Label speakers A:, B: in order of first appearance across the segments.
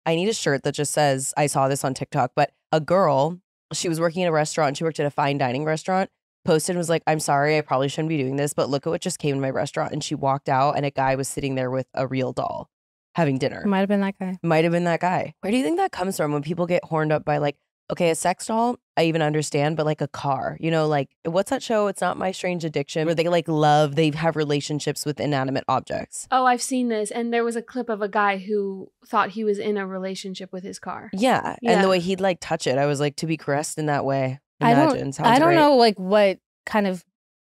A: I need a shirt that just says, I saw this on TikTok, but a girl, she was working in a restaurant. She worked at a fine dining restaurant, posted and was like, I'm sorry, I probably shouldn't be doing this, but look at what just came in my restaurant. And she walked out and a guy was sitting there with a real doll having dinner.
B: Might have been that guy.
A: Might have been that guy. Where do you think that comes from when people get horned up by like, okay, a sex doll, I even understand, but like a car, you know, like what's that show? It's Not My Strange Addiction, where they like love, they have relationships with inanimate objects.
C: Oh, I've seen this. And there was a clip of a guy who thought he was in a relationship with his car.
A: Yeah. And the way he'd like touch it, I was like, to be caressed in that way.
B: I
A: Imagine.
B: don't know like what kind of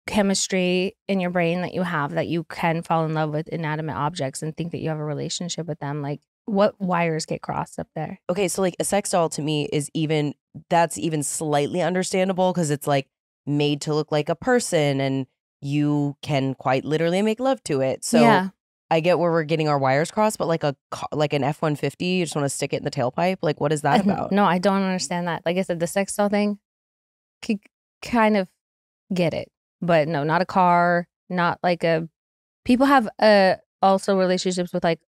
B: chemistry in your brain that you have that you can fall in love with inanimate objects and think that you have a relationship with them. Like what wires get crossed up there?
A: Okay, so like a sex doll to me is that's even slightly understandable because it's like made to look like a person and you can quite literally make love to it. So
B: yeah.
A: I get where we're getting our wires crossed, but like an F-150, you just want to stick it in the tailpipe? Like what is that about?
B: No, I don't understand that. Like I said, the sex doll thing, kind of get it. But no, not a car, not like a... People have also relationships with like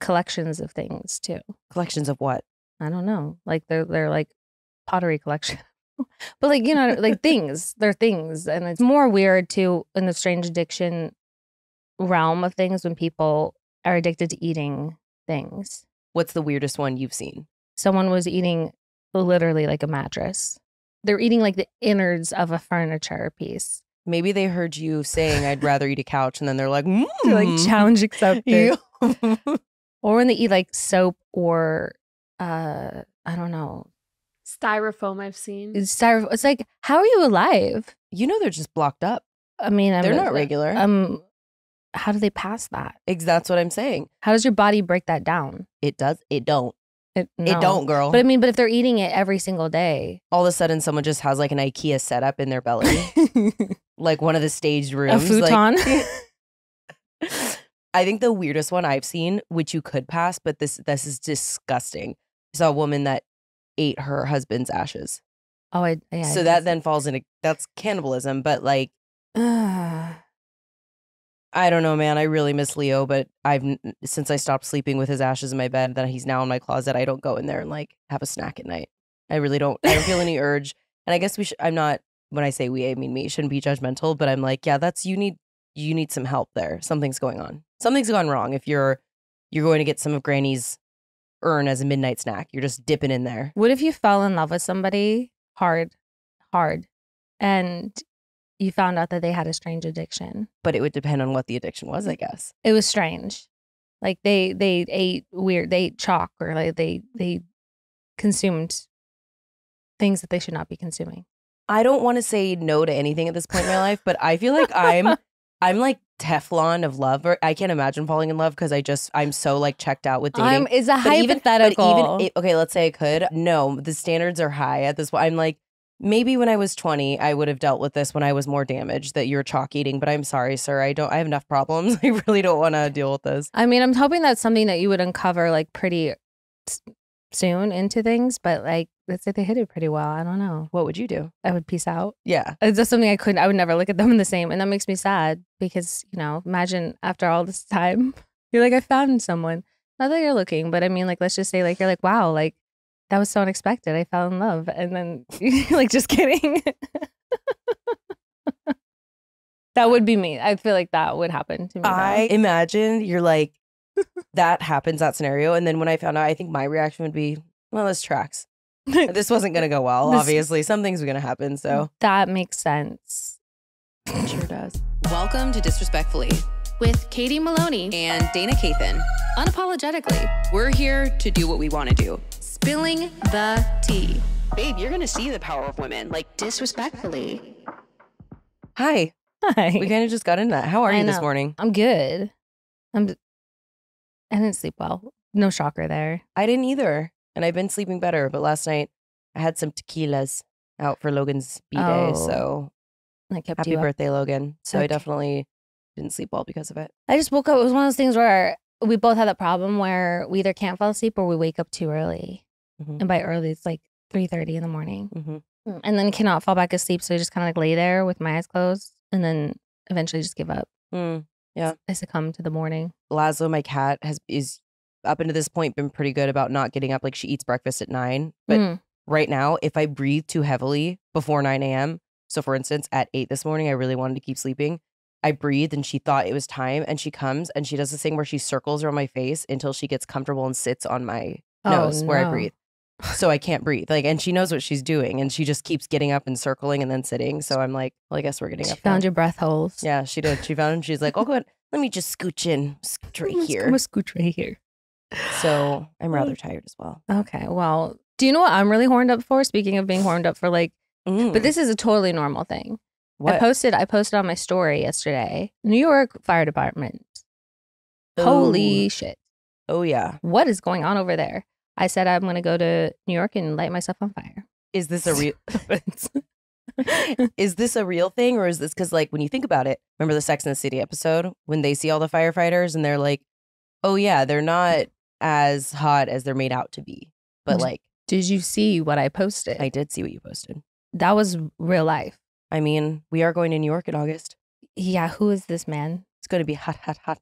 B: collections of things too.
A: Collections of what?
B: I don't know. Like they're like pottery collection. But like, you know, like things. They're things. And it's more weird too in the strange addiction realm of things when people are addicted to eating things.
A: What's the weirdest one you've seen?
B: Someone was eating literally like a mattress. They're eating like the innards of a furniture piece.
A: Maybe they heard you saying, I'd rather eat a couch. And then they're like,
B: They're like challenge accepted. Or when they eat like soap or, I don't know.
C: Styrofoam I've seen.
B: It's like, how are you alive?
A: You know, they're just blocked up.
B: I mean,
A: they're not regular.
B: How do they pass that?
A: That's what I'm saying.
B: How does your body break that down?
A: It does. It don't.
B: No.
A: It don't, girl.
B: But I mean, but if they're eating it every single day.
A: All of a sudden, someone just has like an IKEA setup in their belly. Like one of the staged rooms.
B: A futon.
A: Like, I think the weirdest one I've seen, which you could pass, but this is disgusting. I saw a woman that ate her husband's ashes.
B: Oh, yeah.
A: So that then falls into, that's cannibalism. But like, I don't know, man. I really miss Leo, but since I stopped sleeping with his ashes in my bed, that he's now in my closet, I don't go in there and like have a snack at night. I really don't. I don't feel any urge. And I guess I'm not, when I say we, I mean me, shouldn't be judgmental, but I'm like, yeah, you need some help there. Something's going on. Something's gone wrong if you're going to get some of Granny's urn as a midnight snack. You're just dipping in there.
B: What if you fell in love with somebody hard, and you found out that they had a strange addiction?
A: But it would depend on what the addiction was, I guess.
B: It was strange. Like they ate weird, they ate chalk, or like they consumed things that they should not be consuming.
A: I don't want to say no to anything at this point in my life, but I feel like I'm like Teflon of love. Or I can't imagine falling in love because I'm so like checked out with dating.
B: It's a hypothetical.
A: Okay, let's say I could. No, the standards are high at this point. I'm like, maybe when I was 20, I would have dealt with this when I was more damaged that you're chalk eating. But I'm sorry, sir. I have enough problems. I really don't want to deal with this.
B: I mean, I'm hoping that's something that you would uncover like pretty soon into things. But like, let's say they hit it pretty well. I don't know.
A: What would you do?
B: I would peace out.
A: Yeah.
B: It's just something I would never look at them in the same. And that makes me sad because, you know, imagine after all this time, you're like, I found someone. Not that you're looking, but I mean, like, let's just say like, you're like, wow, like that was so unexpected. I fell in love. And then you're like, just kidding. That would be me. I feel like that would happen to me.
A: I imagine you're like, that happens, that scenario. And then when I found out, I think my reaction would be, well, this tracks. This wasn't going to go well, obviously. Some things were going to happen, so.
B: That makes sense.
A: It sure does.
D: Welcome to Disrespectfully
C: with Katie Maloney
D: and Dana Cathan.
C: Unapologetically,
D: we're here to do what we want to do.
C: spilling the tea.
D: Babe, you're going to see the power of women, like disrespectfully.
A: Hi. We kind of just got into that. How are you this morning?
B: I'm good. I didn't sleep well. No shocker there.
A: I didn't either. And I've been sleeping better, but last night I had some tequilas out for Logan's B-Day, so happy birthday, Logan. So I definitely didn't sleep well because of it.
B: I just woke up. It was one of those things where we both had that problem where we either can't fall asleep or we wake up too early.
A: Mm-hmm.
B: And by early, it's like 3:30 in the morning.
A: Mm-hmm.
B: And then cannot fall back asleep. So I just kind of like lay there with my eyes closed and then eventually just give up.
A: Yeah.
B: I succumb to the morning.
A: Laszlo, my cat, is up until this point been pretty good about not getting up. Like she eats breakfast at 9. But right now, if I breathe too heavily before 9 a.m., so for instance, at 8 this morning, I really wanted to keep sleeping. I breathed and she thought it was time. And she comes and she does this thing where she circles around my face until she gets comfortable and sits on my nose where I breathe. So I can't breathe. Like, and she knows what she's doing. And she just keeps getting up and circling and then sitting. So I'm like, well, I guess we're getting up.
B: She found your breath holes.
A: Yeah, she did. She found them. She's like, oh, go ahead. Let me just scooch right here.
B: I'm gonna scooch right here.
A: So I'm rather tired as well.
B: Okay. Well, do you know what I'm really horned up for? Speaking of being horned up for like, but this is a totally normal thing.
A: What?
B: I posted on my story yesterday. New York Fire Department.
A: Ooh.
B: Holy shit.
A: Oh, yeah.
B: What is going on over there? I said I'm going to go to New York and light myself on fire.
A: Is this a real Is this a real thing, or is this because, like, when you think about it, remember the Sex and the City episode when they see all the firefighters and they're like, oh yeah, they're not as hot as they're made out to be. But like,
B: did you see what I posted?
A: I did see what you posted.
B: That was real life.
A: I mean, we are going to New York in August.
B: Yeah, who is this man?
A: It's going to be hot, hot, hot.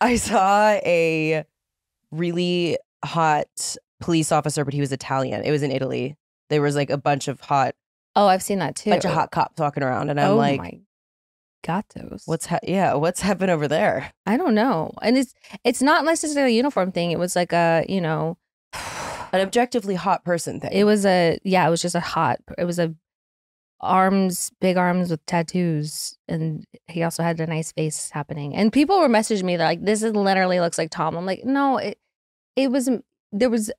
A: I saw a really hot police officer, but he was Italian. It was in Italy. There was like a bunch of hot
B: I've seen that too.
A: Bunch of hot cops walking around, and I'm like,
B: my gatos.
A: What's happened over there?
B: I don't know. And it's not necessarily a uniform thing. It was like a,
A: an objectively hot person thing.
B: It was just it was a big arms with tattoos, and he also had a nice face happening. And people were messaging me, they're like, this is literally looks like Tom. I'm like, no, there was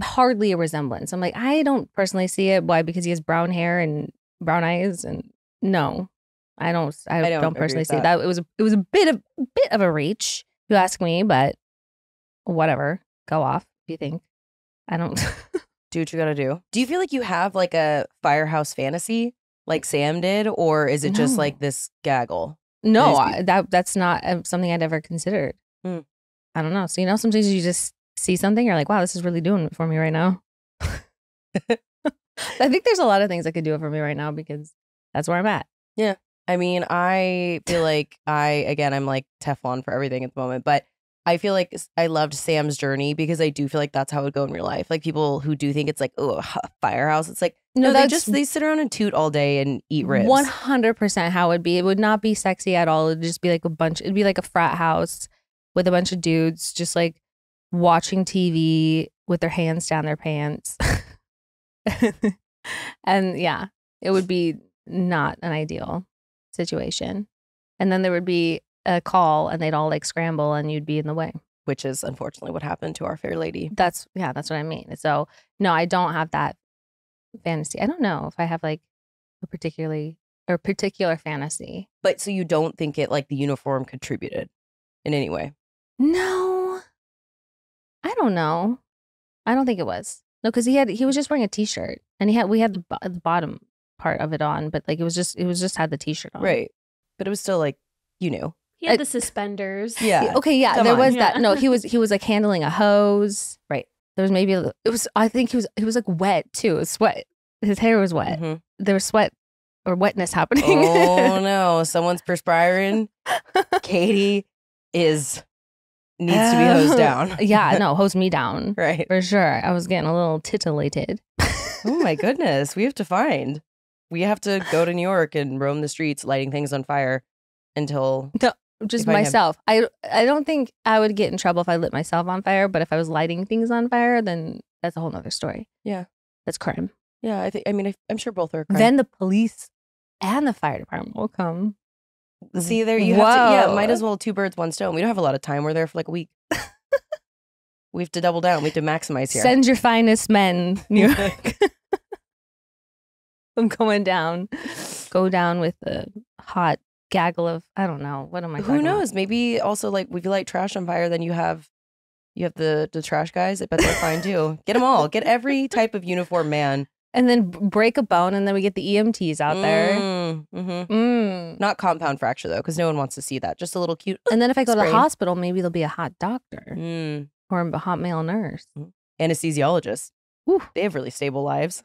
B: hardly a resemblance. I'm like, I don't personally see it. Why? Because he has brown hair and brown eyes, and no, I don't personally see that. It was a bit of a reach, if you ask me, but whatever. Go off if you think. I don't
A: do what you gotta do. Do you feel like you have like a firehouse fantasy like Sam did, or is it just like this gaggle?
B: No, that's not something I'd ever considered. I don't know. So, sometimes you just see something, you're like, wow, this is really doing it for me right now. I think there's a lot of things that could do it for me right now because that's where I'm at.
A: Yeah. I mean, I feel like I'm like Teflon for everything at the moment, but I feel like I loved Sam's journey because I do feel like that's how it would go in real life. Like people who do think it's like, oh, a firehouse. It's like, no, they sit around and toot all day and eat ribs.
B: 100% how it would be. It would not be sexy at all. It'd just be like it'd be like a frat house with a bunch of dudes just like watching TV with their hands down their pants. And yeah, it would be not an ideal situation. And then there would be a call and they'd all like scramble and you'd be in the way.
A: Which is unfortunately what happened to our fair lady.
B: That's what I mean. So no, I don't have that fantasy. I don't know if I have like a particular fantasy.
A: But so you don't think it like the uniform contributed in any way?
B: No. I don't know. I don't think it was. No, because he was just wearing a t-shirt and we had the bottom part of it on, but like it was just had the t-shirt on.
A: Right. But it was still like,
C: He had the suspenders.
A: Yeah.
B: Okay, yeah. There was that. No, he was like handling a hose.
A: Right.
B: There was I think he was like wet too. It was sweat. His hair was wet.
A: Mm-hmm.
B: There was sweat or wetness happening.
A: Oh no, someone's perspiring. Katie needs to be hosed down.
B: Yeah, no, hose me down.
A: Right.
B: For sure. I was getting a little titillated.
A: Oh my goodness. We have to go to New York and roam the streets lighting things on fire until
B: just myself. I don't think I would get in trouble if I lit myself on fire, but if I was lighting things on fire, then that's a whole nother story.
A: Yeah.
B: That's crime.
A: Yeah, I'm sure both are crime.
B: Then the police and the fire department will come.
A: See, there you have to, might as well 2 birds, 1 stone. We don't have a lot of time. We're there for like a week. We have to double down. We have to maximize here.
B: Send your finest men, New York. I'm going down. Go down with the hot gaggle of, I don't know. What am I talking
A: Who knows?
B: about?
A: Maybe also like if you light trash on fire, then you have the trash guys. I bet they're fine too. Get them all. Get every type of uniform man.
B: And then break a bone, and then we get the EMTs out there.
A: Mm-hmm. Not compound fracture though, because no one wants to see that. Just a little cute.
B: And then if I go to
A: sprain.
B: the hospital, maybe there'll be a hot doctor or a hot male nurse.
A: Anesthesiologists.
B: Whew.
A: They have really stable lives.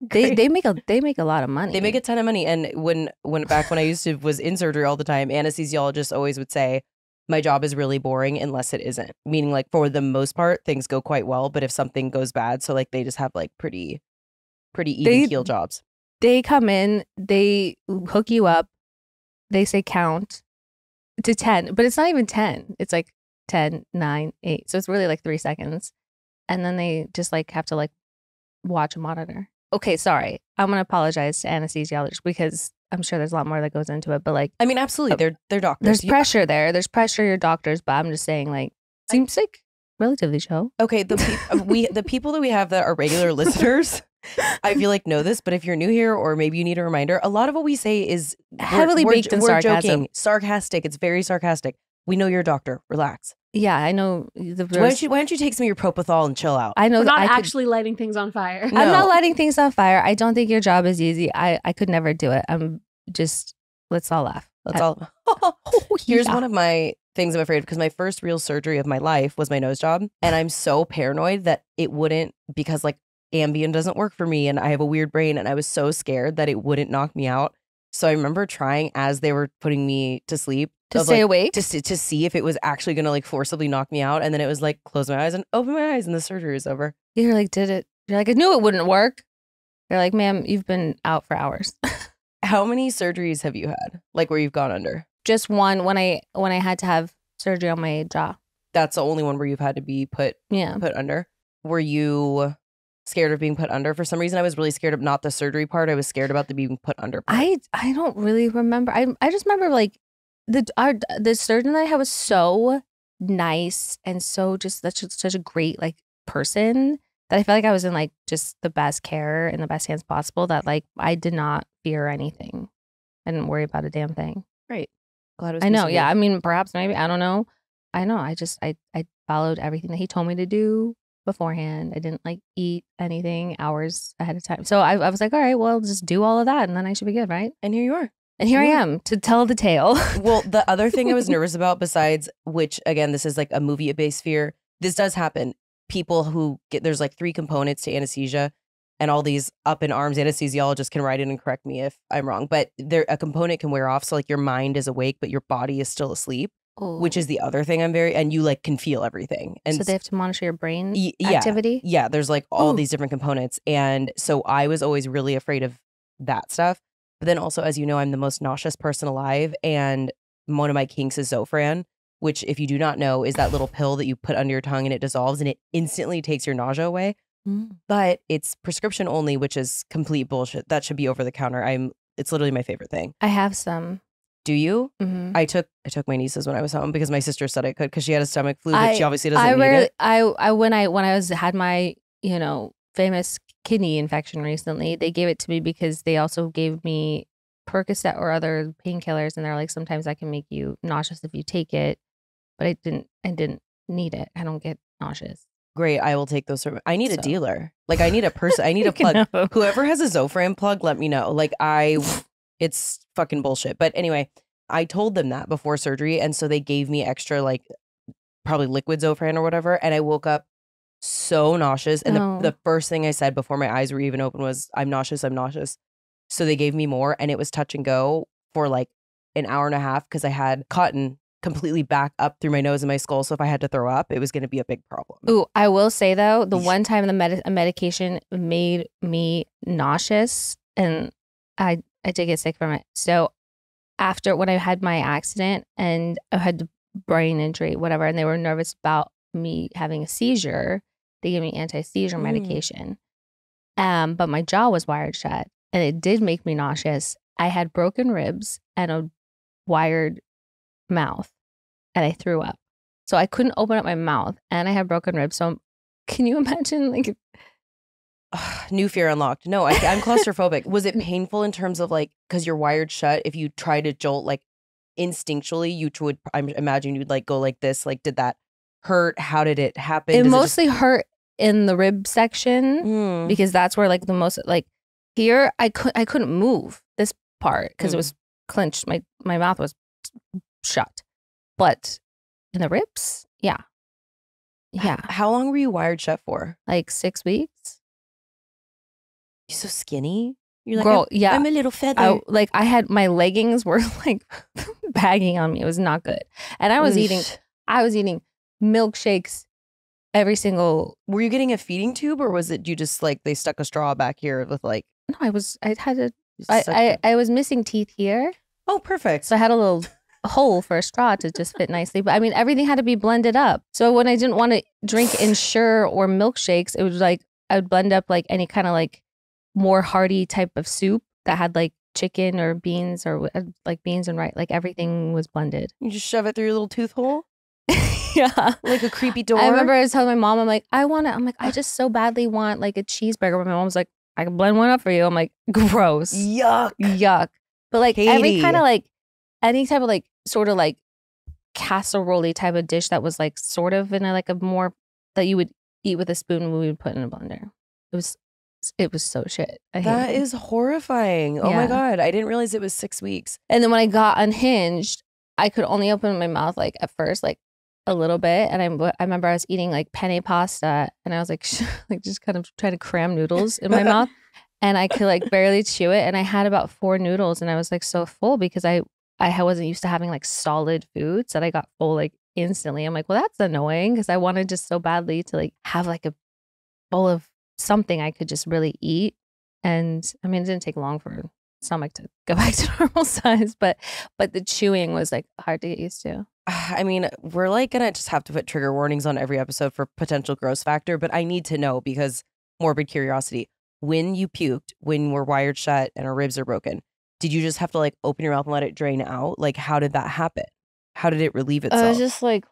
B: They make a lot of money.
A: They make a ton of money. And when I was in surgery all the time, anesthesiologists always would say, my job is really boring unless it isn't. Meaning like for the most part, things go quite well. But if something goes bad, so like they just have like pretty even keel jobs.
B: They come in, they hook you up, they say count to 10, but it's not even 10. It's like 10, 9, 8. So it's really like 3 seconds. And then they just like have to like watch a monitor. Okay, sorry. I'm going to apologize to anesthesiologists because I'm sure there's a lot more that goes into it. But like,
A: I mean, absolutely. They're doctors.
B: There's pressure there. There's pressure, your doctors. But I'm just saying, like, seems like relatively chill.
A: Okay, the people that we have that are regular listeners, I feel like know this. But if you're new here or maybe you need a reminder, a lot of what we say is
B: heavily baked in sarcasm.
A: Joking, sarcastic. It's very sarcastic. We know you're a doctor. Relax.
B: Yeah, I know.
A: Why don't you take some of your propofol and chill out?
B: I know.
C: We're not actually lighting things on fire.
A: No.
B: I'm not lighting things on fire. I don't think your job is easy. I could never do it. I'm just, let's all laugh.
A: Here's one of my things I'm afraid of, because my first real surgery of my life was my nose job. And I'm so paranoid that it wouldn't, because like Ambien doesn't work for me and I have a weird brain, and I was so scared that it wouldn't knock me out. So I remember trying as they were putting me to sleep
B: to stay awake
A: to see if it was actually going to like forcibly knock me out. And then it was like, close my eyes and open my eyes and the surgery is over.
B: You're like, did it? You're like, I knew it wouldn't work. They're like, ma'am, you've been out for hours.
A: How many surgeries have you had? Like where you've gone under?
B: Just one when I had to have surgery on my jaw.
A: That's the only one where you've had to be put under. Were you scared of being put under? For some reason, I was really scared of not the surgery part. I was scared about the being put under part.
B: I don't really remember. I just remember like the surgeon that I had was so nice and so just such a great like person that I felt like I was in like just the best care and the best hands possible, that like I did not fear anything. I didn't worry about a damn thing.
A: Great. Glad it was.
B: I know. Yeah. I mean, perhaps maybe, I don't know. I know. I followed everything that he told me to do beforehand. I didn't like eat anything hours ahead of time. So I was like, all right, well, just do all of that and then I should be good, right?
A: And here you are.
B: And here I am to tell the tale.
A: Well, the other thing I was nervous about, besides which, again, this is like a movie-based fear. This does happen. People who there's like 3 components to anesthesia, and all these up in arms anesthesiologists can write in and correct me if I'm wrong. But a component can wear off. So like your mind is awake, but your body is still asleep, which is the other thing and you like can feel everything. And
B: so they have to monitor your brain activity?
A: Yeah, there's like all these different components. And so I was always really afraid of that stuff. But then also, as you know, I'm the most nauseous person alive. And one of my kinks is Zofran, which if you do not know is that little pill that you put under your tongue and it dissolves and it instantly takes your nausea away. But it's prescription only, which is complete bullshit. That should be over the counter. It's literally my favorite thing.
B: I have some.
A: Do you?
B: Mm-hmm.
A: I took my nieces when I was home because my sister said I could, because she had a stomach flu, but she obviously doesn't need it.
B: When I had my, famous kidney infection recently, they gave it to me because they also gave me Percocet or other painkillers, and they're like, sometimes that can make you nauseous if you take it, but I didn't need it. I don't get nauseous.
A: Great, I will take those. I need a dealer. Like I need a person. I need a plug. Whoever has a Zofran plug, let me know. Like it's fucking bullshit. But anyway, I told them that before surgery, and so they gave me extra like probably liquid Zofran or whatever, and I woke up so nauseous. And the first thing I said before my eyes were even open was, I'm nauseous, I'm nauseous. So they gave me more, and it was touch and go for like an hour and a half because I had cotton completely back up through my nose and my skull. So if I had to throw up, it was going to be a big problem.
B: Ooh, I will say though, the one time the medication made me nauseous and I did get sick from it. So after when I had my accident and I had the brain injury, whatever, and they were nervous about me having a seizure, they gave me anti-seizure medication. But my jaw was wired shut and it did make me nauseous. I had broken ribs and a wired mouth and I threw up. So I couldn't open up my mouth and I had broken ribs. So can you imagine like
A: new fear unlocked? No, I'm claustrophobic. Was it painful in terms of like, because you're wired shut, if you try to jolt like instinctually, you would, I imagine you'd like go like this. Like, did that hurt? How did it happen?
B: It mostly hurt in the rib section because that's where like the most, like here I couldn't move this part because it was clenched. My mouth was shut. But in the ribs, yeah.
A: How long were you wired shut for?
B: Like 6 weeks.
A: You're so skinny. You're like,
B: Girl, yeah.
A: I'm a little feather.
B: I had my leggings were like bagging on me. It was not good. And I was eating milkshakes every single.
A: Were you getting a feeding tube, or was it you just like they stuck a straw back here with like?
B: No, I was missing teeth here.
A: Oh, perfect.
B: So I had a little hole for a straw to just fit nicely. But I mean, everything had to be blended up. So when I didn't want to drink Ensure or milkshakes, it was like I would blend up like any kind of like more hearty type of soup that had like chicken or beans or like beans and rice. Like everything was blended.
A: You just shove it through your little tooth hole.
B: Yeah,
A: like a creepy door.
B: I remember I was telling my mom, I'm like, I just so badly want like a cheeseburger. But my mom was like, I can blend one up for you. I'm like, gross. Yuck. But like every kind of like, any type of like, sort of like casserole-y type of dish that was like sort of in a, like a more, that you would eat with a spoon, we would put in a blender. It was so shit.
A: That is horrifying. Oh my God. I didn't realize it was 6 weeks.
B: And then when I got unhinged, I could only open my mouth like at first, like a little bit. And I remember I was eating like penne pasta and I was like, like just kind of trying to cram noodles in my mouth. And I could like barely chew it. And I had about 4 noodles and I was like so full because I wasn't used to having like solid foods that I got full like instantly. I'm like, well, that's annoying because I wanted just so badly to like have like a bowl of something I could just really eat. And I mean, it didn't take long for stomach to go back to normal size, but the chewing was like hard to get used to.
A: I mean, we're like gonna just have to put trigger warnings on every episode for potential gross factor, but I need to know because morbid curiosity. When you puked, when we're wired shut and our ribs are broken, did you just have to like open your mouth and let it drain out? Like, how did that happen? How did it relieve itself?
B: I was just like,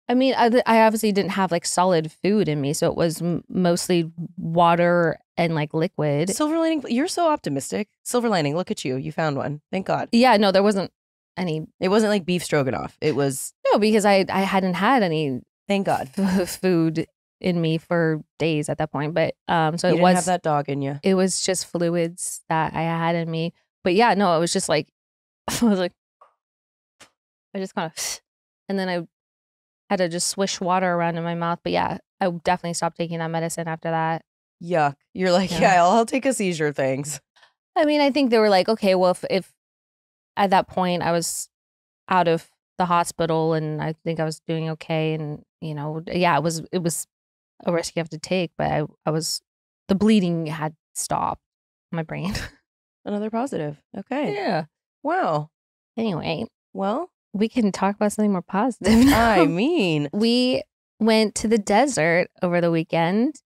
B: I mean, I obviously didn't have like solid food in me, so it was mostly water and like liquid.
A: Silver lining, you're so optimistic. Silver lining, look at you. You found one. Thank God.
B: Yeah, no, there wasn't any.
A: It wasn't like beef stroganoff. It was.
B: No, because I hadn't had any.
A: Thank God.
B: Food in me for days at that point. But so
A: you
B: it
A: didn't
B: was.
A: Have that dog in you.
B: It was just fluids that I had in me. But yeah, no, it was just like, I was like, I just kind of, and then I had to just swish water around in my mouth. But yeah, I definitely stopped taking that medicine after that.
A: Yuck. You're like, yeah, I'll take a seizure, thanks.
B: I mean, I think they were like, okay, well, if at that point I was out of the hospital and I think I was doing okay. And, you know, yeah, it was a risk you have to take. But the bleeding had stopped in my brain.
A: Another positive. Okay.
B: Yeah.
A: Wow.
B: Anyway.
A: Well.
B: We can talk about something more positive now.
A: I mean.
B: We went to the desert over the weekend.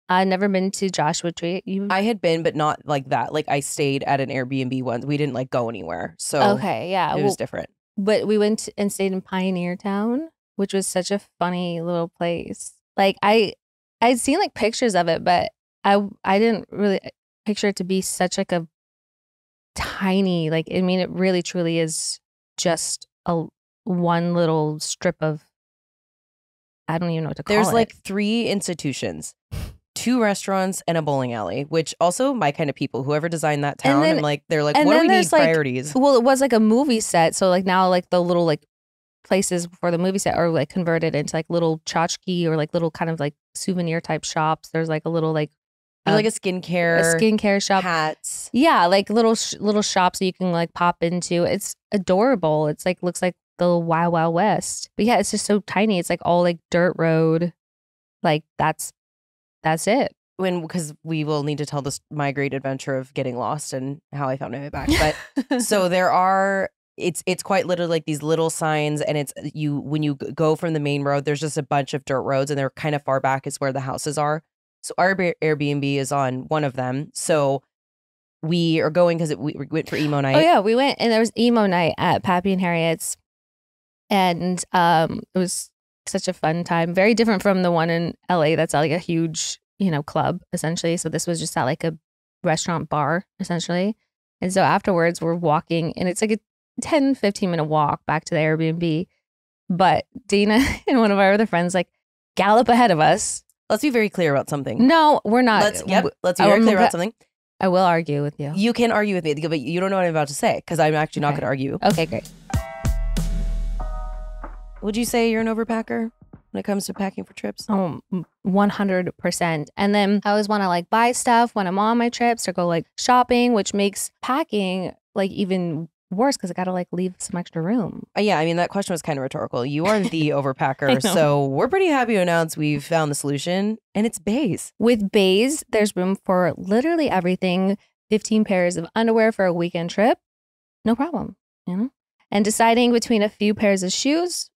B: I'd never been to Joshua Tree.
A: I had been, but not like that. Like I stayed at an Airbnb once. We didn't like go anywhere. So
B: okay, yeah.
A: It was different.
B: But we went and stayed in Pioneer Town, which was such a funny little place. Like I'd seen like pictures of it, but I didn't really picture it to be such like a tiny, like, I mean, it really truly is just one little strip of, I don't even know what to call it.
A: There's like 3 institutions, 2 restaurants, and a bowling alley, which also my kind of people, whoever designed that town, and like they're like, what do we need priorities?
B: Well, it was like a movie set. So like now like the little like places for the movie set are like converted into like little tchotchke or like little kind of like souvenir type shops. There's like a little like
A: there's like a skincare
B: shop,
A: hats.
B: Yeah, like little shops that you can like pop into. It's adorable. It's like looks like the Wild Wild West. But yeah, it's just so tiny. It's like all like dirt road. Like that's it.
A: Because we will need to tell my great adventure of getting lost and how I found my way back. But so there are. It's quite literally like these little signs, and it's when you go from the main road, there's just a bunch of dirt roads, and they're kind of far back is where the houses are. So our Airbnb is on one of them. So we are going because we went for emo night.
B: Oh yeah, we went and there was emo night at Pappy and Harriet's, and it was such a fun time. Very different from the one in LA. That's like a huge, club essentially. So this was just at like a restaurant bar essentially. And so afterwards we're walking, and it's like a 10-15 minute walk back to the Airbnb. But Dina and one of our other friends like gallop ahead of us.
A: Let's be very clear about something.
B: No, we're not.
A: Let's be very clear about something.
B: I will argue with you.
A: You can argue with me, but you don't know what I'm about to say because I'm actually not going to argue.
B: Okay, great.
A: Would you say you're an overpacker? when it comes to packing for trips?
B: Oh, 100%. And then I always want to like buy stuff when I'm on my trips or go like shopping, which makes packing like even worse because I got to like leave some extra room.
A: Yeah, I mean, that question was kind of rhetorical. You are the overpacker, so we're pretty happy to announce we've found the solution, and it's Beis.
B: With Beis, there's room for literally everything. 15 pairs of underwear for a weekend trip, no problem, you know? And deciding between a few pairs of shoes,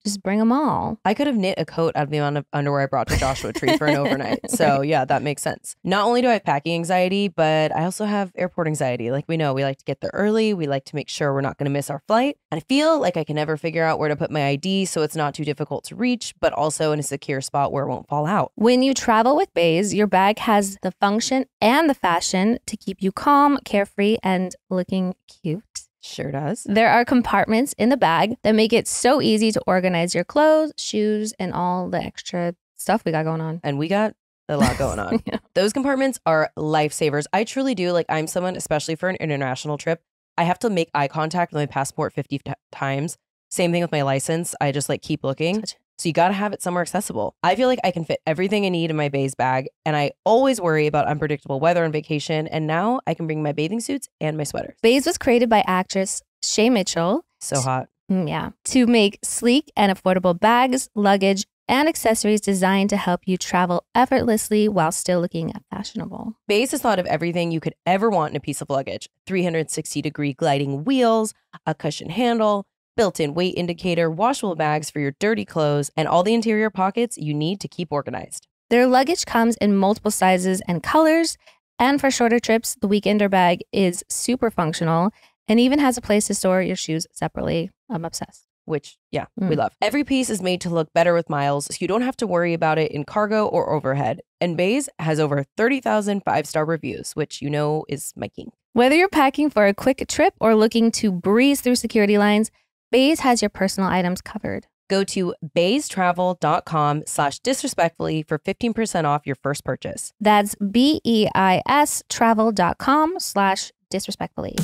B: just bring them all.
A: I could have knit a coat out of the amount of underwear I brought to Joshua Tree for an overnight. So yeah, that makes sense. Not only do I have packing anxiety, but I also have airport anxiety. Like we know, we like to get there early. We like to make sure we're not going to miss our flight. And I feel like I can never figure out where to put my ID so it's not too difficult to reach, but also in a secure spot where it won't fall out.
B: When you travel with Beis, your bag has the function and the fashion to keep you calm, carefree, and looking cute.
A: Sure does.
B: There are compartments in the bag that make it so easy to organize your clothes, shoes, and all the extra stuff we got going on.
A: And we got a lot going on.
B: Yeah.
A: Those compartments are lifesavers. I truly do. Like I'm someone, especially for an international trip, I have to make eye contact with my passport 50 times. Same thing with my license. I just like keep looking. So you got to have it somewhere accessible. I feel like I can fit everything I need in my Beis bag, and I always worry about unpredictable weather on vacation, and now I can bring my bathing suits and my sweaters.
B: Beis was created by actress Shay Mitchell.
A: So hot.
B: Yeah. To make sleek and affordable bags, luggage, and accessories designed to help you travel effortlessly while still looking fashionable.
A: Beis has thought of everything you could ever want in a piece of luggage. 360-degree gliding wheels, a cushion handle, built-in weight indicator, washable bags for your dirty clothes, and all the interior pockets you need to keep organized.
B: Their luggage comes in multiple sizes and colors, and for shorter trips, the Weekender bag is super functional and even has a place to store your shoes separately. I'm obsessed.
A: Which, yeah, we love. Every piece is made to look better with miles, so you don't have to worry about it in cargo or overhead. And Beis has over 30,000 five-star reviews, which you know is my king.
B: Whether you're packing for a quick trip or looking to breeze through security lines, Beis has your personal items covered.
A: Go to beistravel.com/disrespectfully for 15% off your first purchase.
B: That's BEIS travel.com/disrespectfully.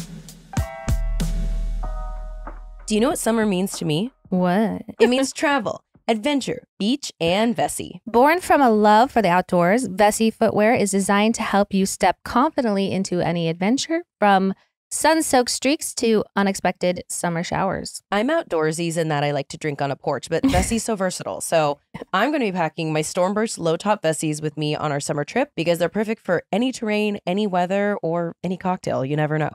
A: Do you know what summer means to me?
B: What?
A: It means travel, adventure, beach, and Vessi.
B: Born from a love for the outdoors, Vessi footwear is designed to help you step confidently into any adventure, from sun-soaked streaks to unexpected summer showers.
A: I'm outdoorsies in that I like to drink on a porch, but Vessi's so versatile. So I'm going to be packing my Stormburst low-top Vessis with me on our summer trip because they're perfect for any terrain, any weather, or any cocktail. You never know.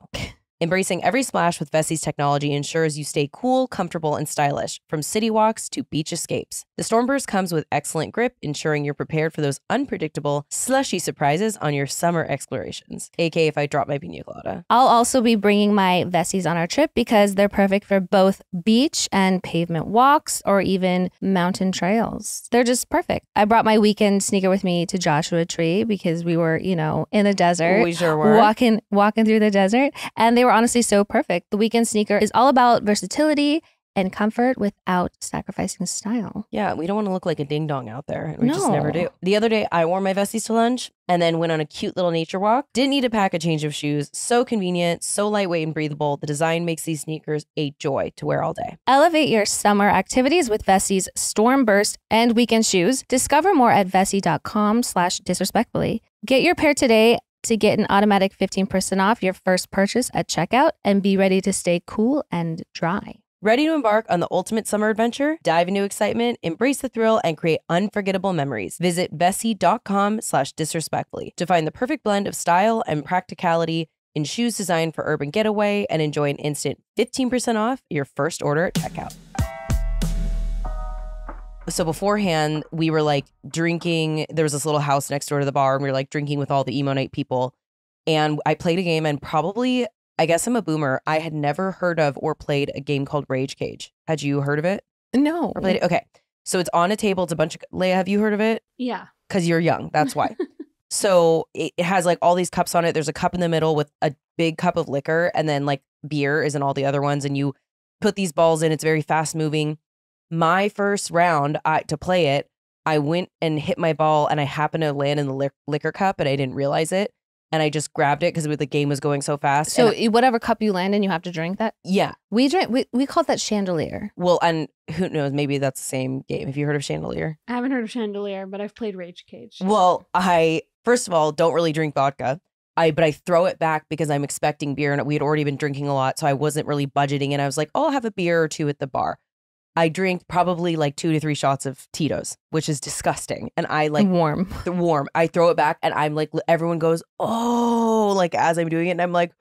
A: Embracing every splash with Vessi's technology ensures you stay cool, comfortable, and stylish, from city walks to beach escapes. The Stormburst comes with excellent grip, ensuring you're prepared for those unpredictable, slushy surprises on your summer explorations, aka if I drop my pina colada.
B: I'll also be bringing my Vessis on our trip because they're perfect for both beach and pavement walks or even mountain trails. They're just perfect. I brought my weekend sneaker with me to Joshua Tree because we were, you know, in the desert.
A: We sure were.
B: Walking through the desert, and they were honestly so perfect. The weekend sneaker is all about versatility and comfort without sacrificing style.
A: Yeah, we don't want to look like a ding-dong out there. And we just
B: No.
A: never do. The other day, I wore my Vessis to lunch and then went on a cute little nature walk. Didn't need to pack a change of shoes. So convenient, so lightweight and breathable. The design makes these sneakers a joy to wear all day.
B: Elevate your summer activities with Vessi's Stormburst and weekend shoes. Discover more at vessi.com/disrespectfully. Get your pair today to get an automatic 15% off your first purchase at checkout and be ready to stay cool and dry.
A: Ready to embark on the ultimate summer adventure? Dive into excitement, embrace the thrill, and create unforgettable memories. Visit vessi.com/disrespectfully to find the perfect blend of style and practicality in shoes designed for urban getaway and enjoy an instant 15% off your first order at checkout. So beforehand, we were like drinking. There was this little house next door to the bar, and we were like drinking with all the emo night people. And I played a game, and probably, I guess I'm a boomer, I had never heard of or played a game called Rage Cage. Had you heard of it?
B: No.
A: Or played it? Okay. So it's on a table. It's a bunch of, Leia, have you heard of it?
C: Yeah.
A: Because you're young. That's why. So it has like all these cups on it. There's a cup in the middle with a big cup of liquor, and then like beer is in all the other ones. And you put these balls in. It's very fast moving. My first round to play it, I went and hit my ball, and I happened to land in the liquor cup, and I didn't realize it. and I just grabbed it because the game was going so fast.
B: So
A: and,
B: whatever cup you land in, you have to drink that?
A: yeah.
B: We drink. We call that chandelier.
A: Well, and who knows? Maybe that's the same game. Have you heard of Chandelier?
C: I haven't heard of Chandelier, but I've played Rage Cage.
A: Well, I first of all don't really drink vodka. But I throw it back because I'm expecting beer, and we had already been drinking a lot, so I wasn't really budgeting. And I was like, oh, I'll have a beer or two at the bar. I drink probably like 2 to 3 shots of Tito's, which is disgusting. And I like
B: warm.
A: I throw it back, and I'm like, everyone goes, oh, like as I'm doing it, and I'm like,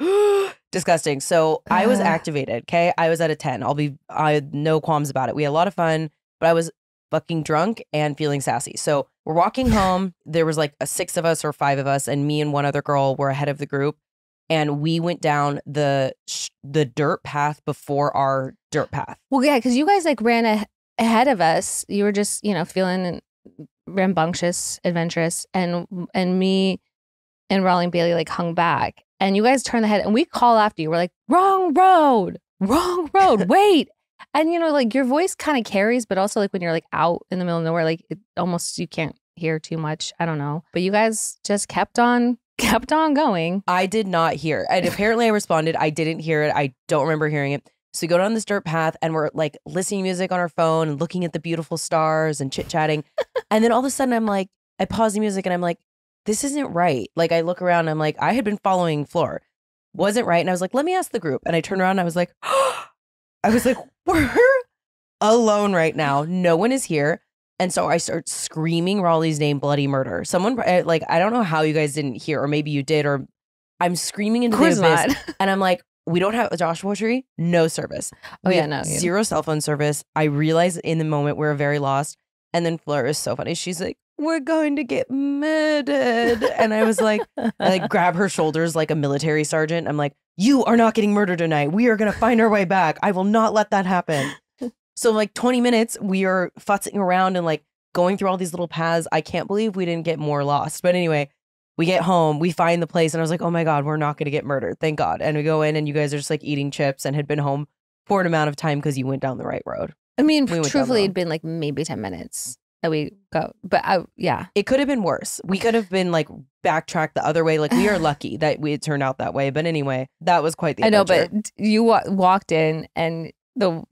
A: disgusting. So I was activated. Okay, I was at a 10. I had no qualms about it. We had a lot of fun, but I was fucking drunk and feeling sassy. So we're walking home. There was like 6 of us or 5 of us, and me and one other girl were ahead of the group. And we went down the dirt path before our dirt path.
B: Well, yeah, because you guys like ran ahead of us. You were just, feeling rambunctious, adventurous, and me and Raleigh and Bailey like hung back. And you guys turned the head, and we call after you. We're like, wrong road, wait. And like your voice kind of carries, but also like when you're like out in the middle of nowhere, like it almost you can't hear too much. I don't know, but you guys just kept on going.
A: I did not hear. And apparently I responded. I didn't hear it. I don't remember hearing it. So we go down this dirt path, and we're like listening to music on our phone and looking at the beautiful stars and chit-chatting. And then all of a sudden I'm like, I pause the music and I'm like, this isn't right. Like I look around and I'm like, I had been following Floor. Wasn't right. And I was like, let me ask the group. And I turned around and I was like, we're alone right now. No one is here. And so I start screaming Raleigh's name, bloody murder. Someone, like, I don't know how you guys didn't hear, or maybe you did, or I'm screaming into the abyss. And I'm like, we don't have a Joshua Tree, no service.
B: Oh, yeah, no.
A: Zero cell phone service. I realize in the moment we're very lost. And then Fleur is so funny. She's like, we're going to get murdered. And I was like, I like grab her shoulders like a military sergeant. I'm like, you are not getting murdered tonight. We are going to find our way back. I will not let that happen. So like 20 minutes, we are futzing around and like going through all these little paths. I can't believe we didn't get more lost. But anyway, we get home, we find the place, and I was like, oh my God, we're not going to get murdered. Thank God. And we go in, and you guys are just like eating chips and had been home for an amount of time because you went down the right road.
B: I mean, truthfully, it'd been like maybe 10 minutes that we go. But yeah.
A: It could have been worse. We could have been like backtracked the other way. Like we are lucky that it turned out that way. But anyway, that was quite the adventure.
B: I know, but you walked in, and the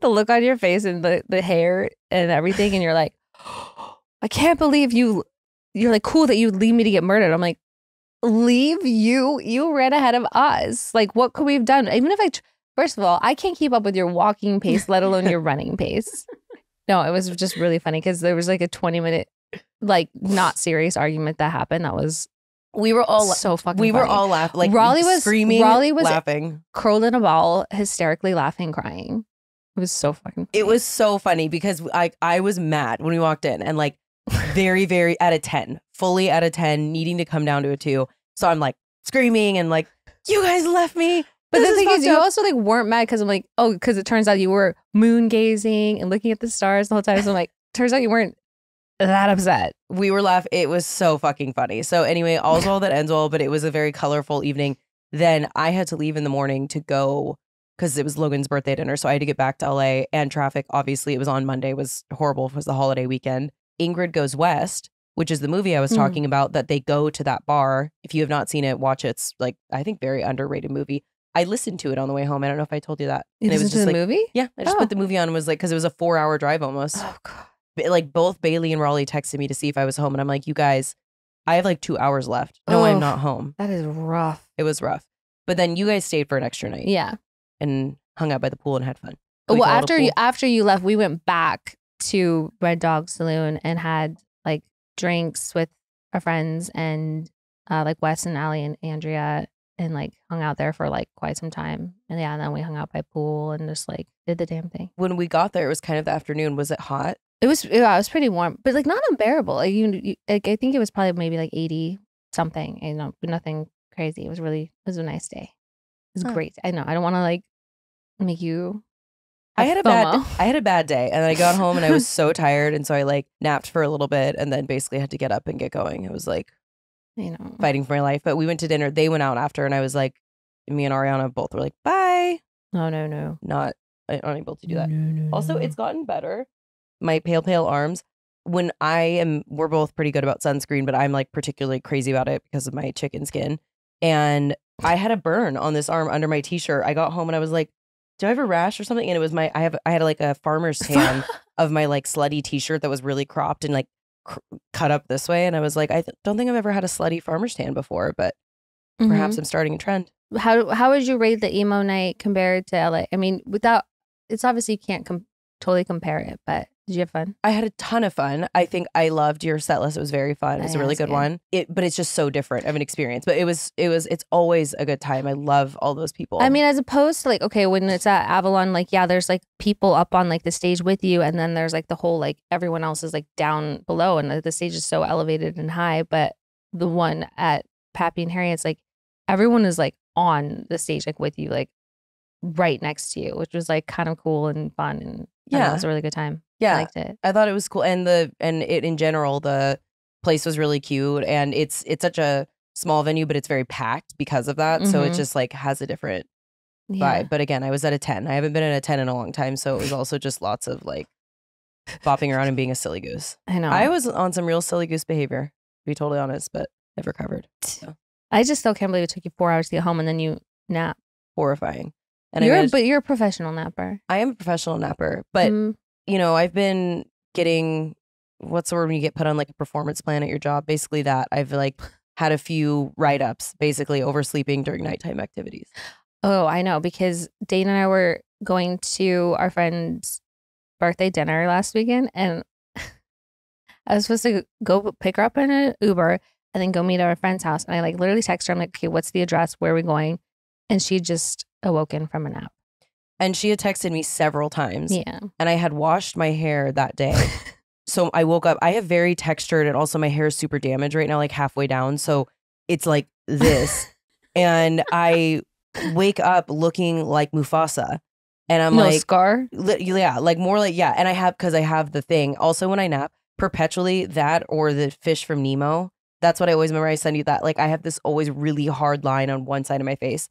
B: the look on your face and the hair and everything, and you're like, oh, I can't believe you're like, cool that you would leave me to get murdered. I'm like, leave you? You ran ahead of us. Like, what could we have done? Even if first of all, I can't keep up with your walking pace, let alone your running pace. No, it was just really funny because there was like a 20-minute, like not serious argument that happened. That was
A: we were all
B: so fucking.
A: We
B: funny.
A: were all laughing. Like
B: Raleigh was
A: screaming.
B: Raleigh was
A: laughing,
B: curled in a ball, hysterically laughing, crying. It was so fucking funny.
A: It was so funny because I was mad when we walked in, and like very, very at a 10, fully at a 10, needing to come down to a 2. So I'm like screaming and like, you guys left me.
B: But the thing is, you also like weren't mad because I'm like, oh, because it turns out you were moon gazing and looking at the stars the whole time. So I'm like, turns out you weren't that upset.
A: We were laughing. It was so fucking funny. So anyway, all's well that ends well, but it was a very colorful evening. Then I had to leave in the morning to go because it was Logan's birthday dinner. So I had to get back to LA, and traffic, obviously, it was on Monday, was horrible. It was the holiday weekend. Ingrid Goes West, which is the movie I was talking about, that they go to that bar. If you have not seen it, watch it. It's like, I think, very underrated movie. I listened to it on the way home. I don't know if I told you that.
B: You
A: and it was
B: just
A: the
B: like, movie?
A: Yeah, I just put the movie on and was like, because it was a 4-hour drive almost.
B: Oh, God.
A: Like both Bailey and Raleigh texted me to see if I was home. And I'm like, you guys, I have like 2 hours left. No, I'm not home.
B: That is rough.
A: It was rough. But then you guys stayed for an extra night.
B: Yeah.
A: And hung out by the pool and had fun.
B: Well, after you left, we went back to Red Dog Saloon and had like drinks with our friends and like Wes and Allie and Andrea, and like hung out there for like quite some time. And yeah, and then we hung out by pool and just like did the damn thing.
A: When we got there, it was kind of the afternoon. Was it hot?
B: It was pretty warm, but like not unbearable. Like like, I think it was probably maybe like 80 something. You know, nothing crazy. It was a nice day. It was great. I know. I don't want to like make you.
A: I had a bad day, and I got home and I was so tired, and so I like napped for a little bit, and then basically had to get up and get going. It was like, fighting for my life. But we went to dinner. They went out after, and I was like, me and Ariana both were like, bye.
B: No.
A: Not unable to do that.
B: No.
A: Also, it's gotten better. My pale arms. we're both pretty good about sunscreen, but I'm like particularly crazy about it because of my chicken skin. And I had a burn on this arm under my t-shirt. I got home and I was like, do I have a rash or something? And it was I had like a farmer's tan of my like slutty t-shirt that was really cropped and like cut up this way. And I was like, don't think I've ever had a slutty farmer's tan before, but perhaps I'm starting a trend.
B: How would you rate the emo night compared to LA? I mean, it's obviously you can't totally compare it, but did you have fun?
A: I had a ton of fun. I think I loved your set list. It was very fun. It was a really good one. But it's just so different of an experience. But it's always a good time. I love all those people.
B: I mean, as opposed to like, okay, when it's at Avalon, like, yeah, there's like people up on like the stage with you, and then there's like the whole like everyone else is like down below, and the stage is so elevated and high. But the one at Pappy and Harry, it's like everyone is like on the stage like with you, like right next to you, which was like kind of cool and fun, and it was a really good time.
A: Yeah,
B: I liked it.
A: I thought it was cool, and it in general, the place was really cute, and it's such a small venue, but it's very packed because of that. So it just like has a different vibe. But again, I was at a 10. I haven't been at a 10 in a long time, so it was also just lots of like bopping around and being a silly goose.
B: I know.
A: I was on some real silly goose behavior, to be totally honest, but I've recovered. So.
B: I just still can't believe it took you 4 hours to get home and then you nap.
A: Horrifying. And
B: you're a professional napper.
A: I am a professional napper, but you know, I've been getting, what's the word when you get put on like a performance plan at your job? Basically that. I've like had a few write-ups, basically oversleeping during nighttime activities.
B: Oh, I know, because Dane and I were going to our friend's birthday dinner last weekend, and I was supposed to go pick her up in an Uber and then go meet at our friend's house. And I like literally text her. I'm like, okay, what's the address? Where are we going? And she just awoken from a nap.
A: And she had texted me several times.
B: Yeah.
A: And I had washed my hair that day. So I woke up, I have very textured, and also my hair is super damaged right now, like halfway down. So it's like this. And I wake up looking like Mufasa. And I'm like,
B: scar?
A: Yeah, like more like, yeah. And because I have the thing. Also, when I nap, perpetually that or the fish from Nemo. That's what I always remember. I send you that. Like, I have this always really hard line on one side of my face.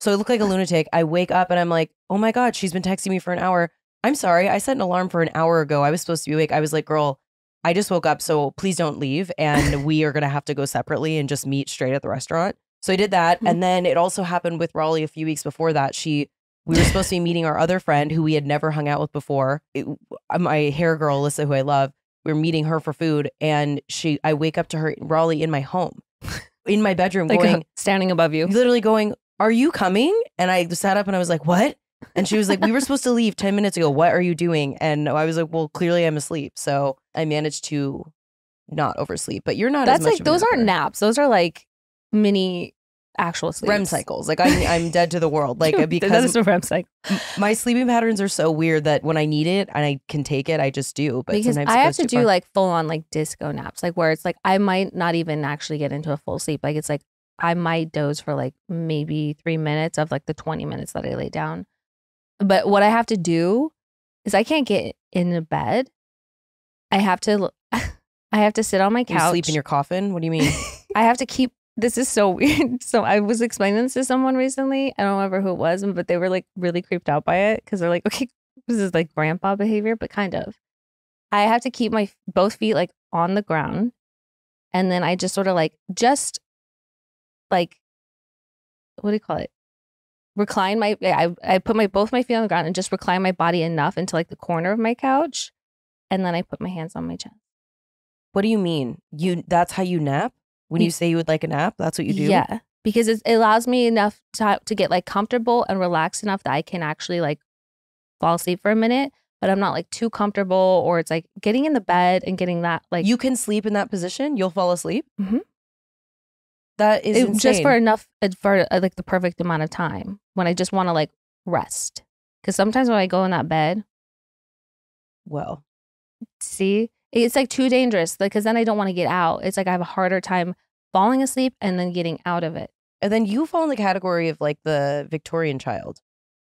A: So I look like a lunatic. I wake up and I'm like, oh my God, she's been texting me for an hour. I'm sorry. I set an alarm for an hour ago. I was supposed to be awake. I was like, girl, I just woke up. So please don't leave. And we are going to have to go separately and just meet straight at the restaurant. So I did that. And then it also happened with Raleigh a few weeks before that. We were supposed to be meeting our other friend who we had never hung out with before. My hair girl, Alyssa, who I love. We were meeting her for food. And I wake up to her, Raleigh, in my home, in my bedroom,
B: like
A: going,
B: standing above you,
A: literally going, are you coming? And I sat up and I was like, what? And she was like, we were supposed to leave 10 minutes ago. What are you doing? And I was like, well, clearly I'm asleep. So I managed to not oversleep. But you're not.
B: That's
A: as much
B: like,
A: of a
B: those
A: napper.
B: aren't naps. Those are like mini actual sleeps.
A: REM cycles. Like I'm dead to the world. Like because
B: that is a REM cycle.
A: My sleeping patterns are so weird that when I need it and I can take it, I just do. But
B: because
A: sometimes
B: I
A: it
B: have
A: goes
B: to
A: too
B: do
A: far.
B: like full on like disco naps, like where it's like I might not even actually get into a full sleep. Like it's like I might doze for like maybe 3 minutes of like the 20 minutes that I lay down. But what I have to do is I can't get into bed. I have to sit on my couch.
A: You sleep in your coffin? What do you mean?
B: I have to keep, this is so weird. So I was explaining this to someone recently. I don't remember who it was, but they were like really creeped out by it because they're like, okay, this is like grandpa behavior, but kind of. I have to keep my both feet like on the ground. And then I just sort of like, what do you call it? Recline I put both my feet on the ground and just recline my body enough into like the corner of my couch. And then I put my hands on my chest.
A: What do you mean? That's how you nap? When you say you would like a nap, that's what you do?
B: Yeah, because it allows me enough to get like comfortable and relaxed enough that I can actually like fall asleep for a minute, but I'm not like too comfortable, or it's like getting in the bed and getting that like.
A: You can sleep in that position? You'll fall asleep?
B: Mm-hmm.
A: That is insane.
B: Just for enough, for like the perfect amount of time when I just want to like rest. Because sometimes when I go in that bed.
A: Well.
B: See? It's like too dangerous because then I don't want to get out. It's like I have a harder time falling asleep and then getting out of it.
A: And then you fall in the category of like the Victorian child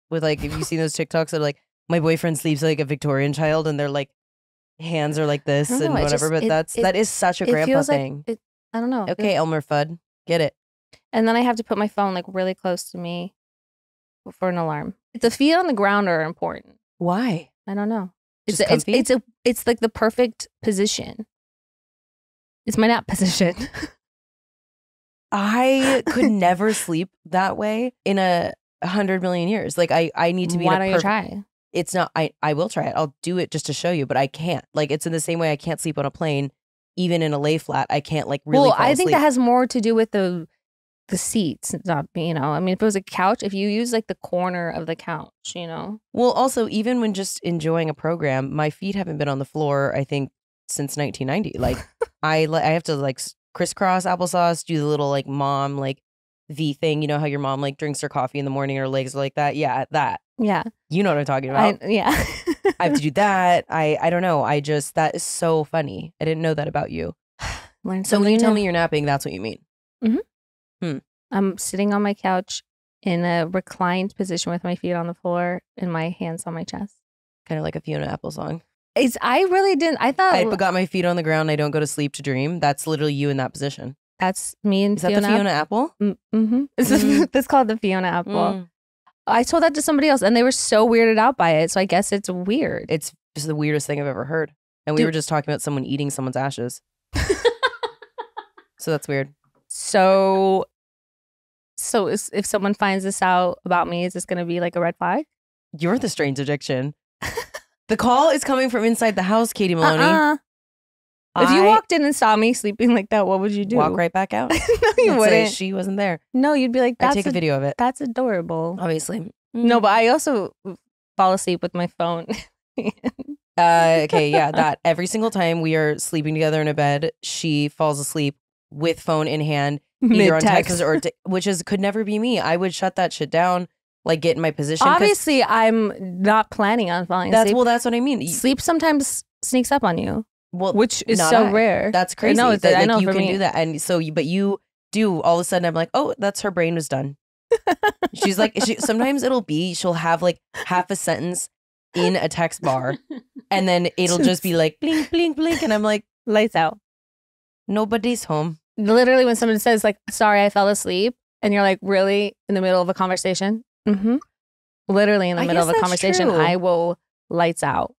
A: with like, if you see those TikToks that are like, my boyfriend sleeps like a Victorian child and their like hands are like this and whatever. But that is such a grandpa thing.
B: Like I don't know.
A: Okay, Elmer Fudd, get it.
B: And then I have to put my phone like really close to me for an alarm. The feet on the ground are important.
A: Why?
B: I don't know. It's
A: Just comfy?
B: it's like the perfect position. It's my nap position.
A: I could never sleep that way in 100 million years. Like I need to be.
B: Why
A: in a
B: don't you try?
A: It's not. I will try it. I'll do it just to show you, but I can't. Like it's in the same way I can't sleep on a plane, even in a lay flat. I can't like really.
B: Well,
A: fall
B: I think
A: asleep.
B: that has more to do with the seats. It's not, you know. I mean, if it was a couch, if you use like the corner of the couch, you know.
A: Well, also even when just enjoying a program, my feet haven't been on the floor. I think since 1990. Like I have to like crisscross applesauce, do the little like mom like V thing. You know how your mom like drinks her coffee in the morning, her legs are like that. Yeah, that.
B: Yeah.
A: You know what I'm talking about.
B: Yeah.
A: I have to do that. I don't know. That is so funny. I didn't know that about you. So when you tell me you're napping, that's what you mean.
B: I'm sitting on my couch in a reclined position with my feet on the floor and my hands on my chest.
A: Kind of like a Fiona Apple song.
B: I really didn't. I thought
A: I got my feet on the ground. I don't go to sleep to dream. That's literally you in that position.
B: that's me and
A: Is that
B: Fiona.
A: the Fiona Apple?
B: Mm-hmm. It's called the Fiona Apple.
A: Mm.
B: I told that to somebody else and they were so weirded out by it. So I guess it's weird.
A: It's just the weirdest thing I've ever heard. And we were just talking about someone eating someone's ashes. So that's weird.
B: So if someone finds this out about me, is this going to be like a red flag?
A: You're the strange addiction. The call is coming from inside the house, Katie Maloney.
B: If you walked in and saw me sleeping like that, what would you do?
A: Walk right back out.
B: No, you
A: And say
B: wouldn't.
A: she wasn't there.
B: No, you'd be like,
A: I take a video of it.
B: That's adorable.
A: Obviously.
B: No, but I also fall asleep with my phone.
A: Okay, yeah, that every single time we are sleeping together in a bed, she falls asleep with phone in hand, either on
B: Mid-text.
A: texts or which could never be me. I would shut that shit down, like get in my position. 'cause
B: Obviously, I'm not planning on falling asleep.
A: That's what I mean.
B: Sleep sometimes sneaks up on you,
A: Well,
B: which is
A: not
B: so
A: I.
B: rare.
A: That's crazy.
B: I know,
A: that,
B: I know
A: you
B: for
A: can
B: me.
A: do that, and so but you do. All of a sudden, I'm like, oh, that's her brain was done. She's like, sometimes she'll have like half a sentence in a text bar, and then it'll just be like blink, blink, blink, and I'm like,
B: Lights out.
A: nobody's home.
B: Literally, when someone says like, "Sorry, I fell asleep," and you're like, "Really?" in the middle of a conversation. Mm-hmm. Literally in the
A: I
B: middle of
A: guess
B: a
A: that's
B: conversation,
A: true.
B: I will lights out.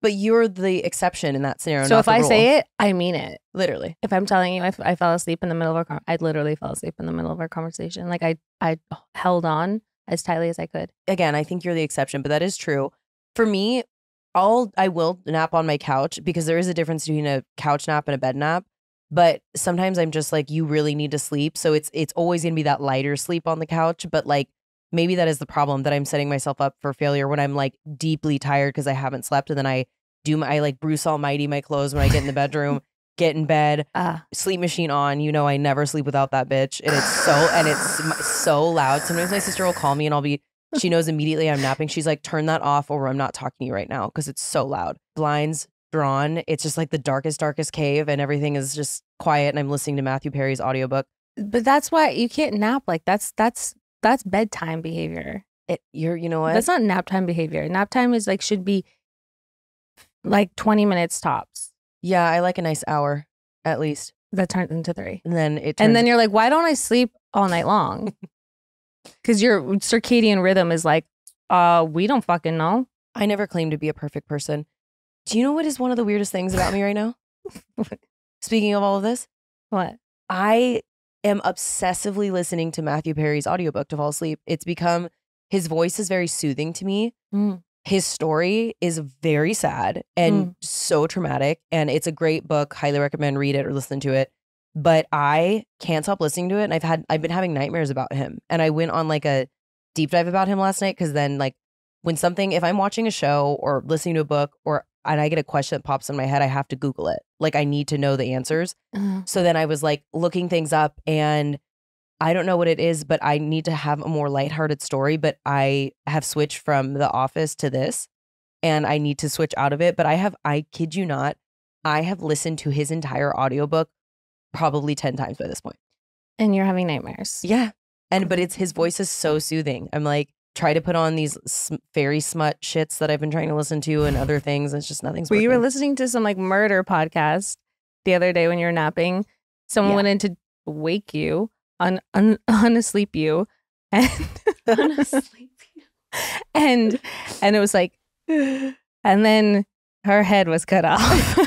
A: But you're the exception in that scenario.
B: So
A: not
B: if
A: the
B: I
A: rule.
B: say it, I mean it.
A: Literally.
B: If I'm telling you I fell asleep in the middle of I literally fell asleep in the middle of our conversation. Like I held on as tightly as I could.
A: Again, I think you're the exception, but that is true. For me, I will nap on my couch because there is a difference between a couch nap and a bed nap. But sometimes I'm just like, you really need to sleep. So it's always gonna be that lighter sleep on the couch. But like maybe that is the problem, that I'm setting myself up for failure when I'm like deeply tired because I haven't slept, and then I like Bruce Almighty my clothes when I get in the bedroom, get in bed, sleep machine on. You know I never sleep without that bitch, and it's so loud. Sometimes my sister will call me and she knows immediately I'm napping. She's like, turn that off or I'm not talking to you right now because it's so loud. Blinds drawn. It's just like the darkest cave, and everything is just quiet, and I'm listening to Matthew Perry's audiobook.
B: But that's why you can't nap. Like that's bedtime behavior.
A: You know what?
B: That's not nap time behavior. Nap time is like should be like 20 minutes tops.
A: Yeah, I like a nice hour at least.
B: That turns into 3.
A: And then
B: And then you're like, why don't I sleep all night long? Because your circadian rhythm is like, we don't fucking know.
A: I never claimed to be a perfect person. Do you know what is one of the weirdest things about me right now? Speaking of all of this,
B: What?
A: I am obsessively listening to Matthew Perry's audiobook to fall asleep. It's become, his voice is very soothing to me.
B: Mm.
A: His story is very sad and so traumatic, and it's a great book. Highly recommend read it or listen to it. But I can't stop listening to it, and I've been having nightmares about him. And I went on like a deep dive about him last night because then like if I'm watching a show or listening to a book and I get a question that pops in my head, I have to Google it. Like I need to know the answers. So then I was like looking things up, and I don't know what it is, but I need to have a more lighthearted story. But I have switched from The Office to this, and I need to switch out of it. But I kid you not, I have listened to his entire audiobook probably 10 times by this point.
B: And you're having nightmares.
A: Yeah. But his voice is so soothing. I'm like, try to put on these fairy smut shits that I've been trying to listen to and other things. It's just nothing's
B: Well,
A: working.
B: you were listening to some like murder podcast the other day when you were napping. Someone went in to wake you, unasleep you, and
C: Unasleep.
B: and it was like, and then Her head was cut off.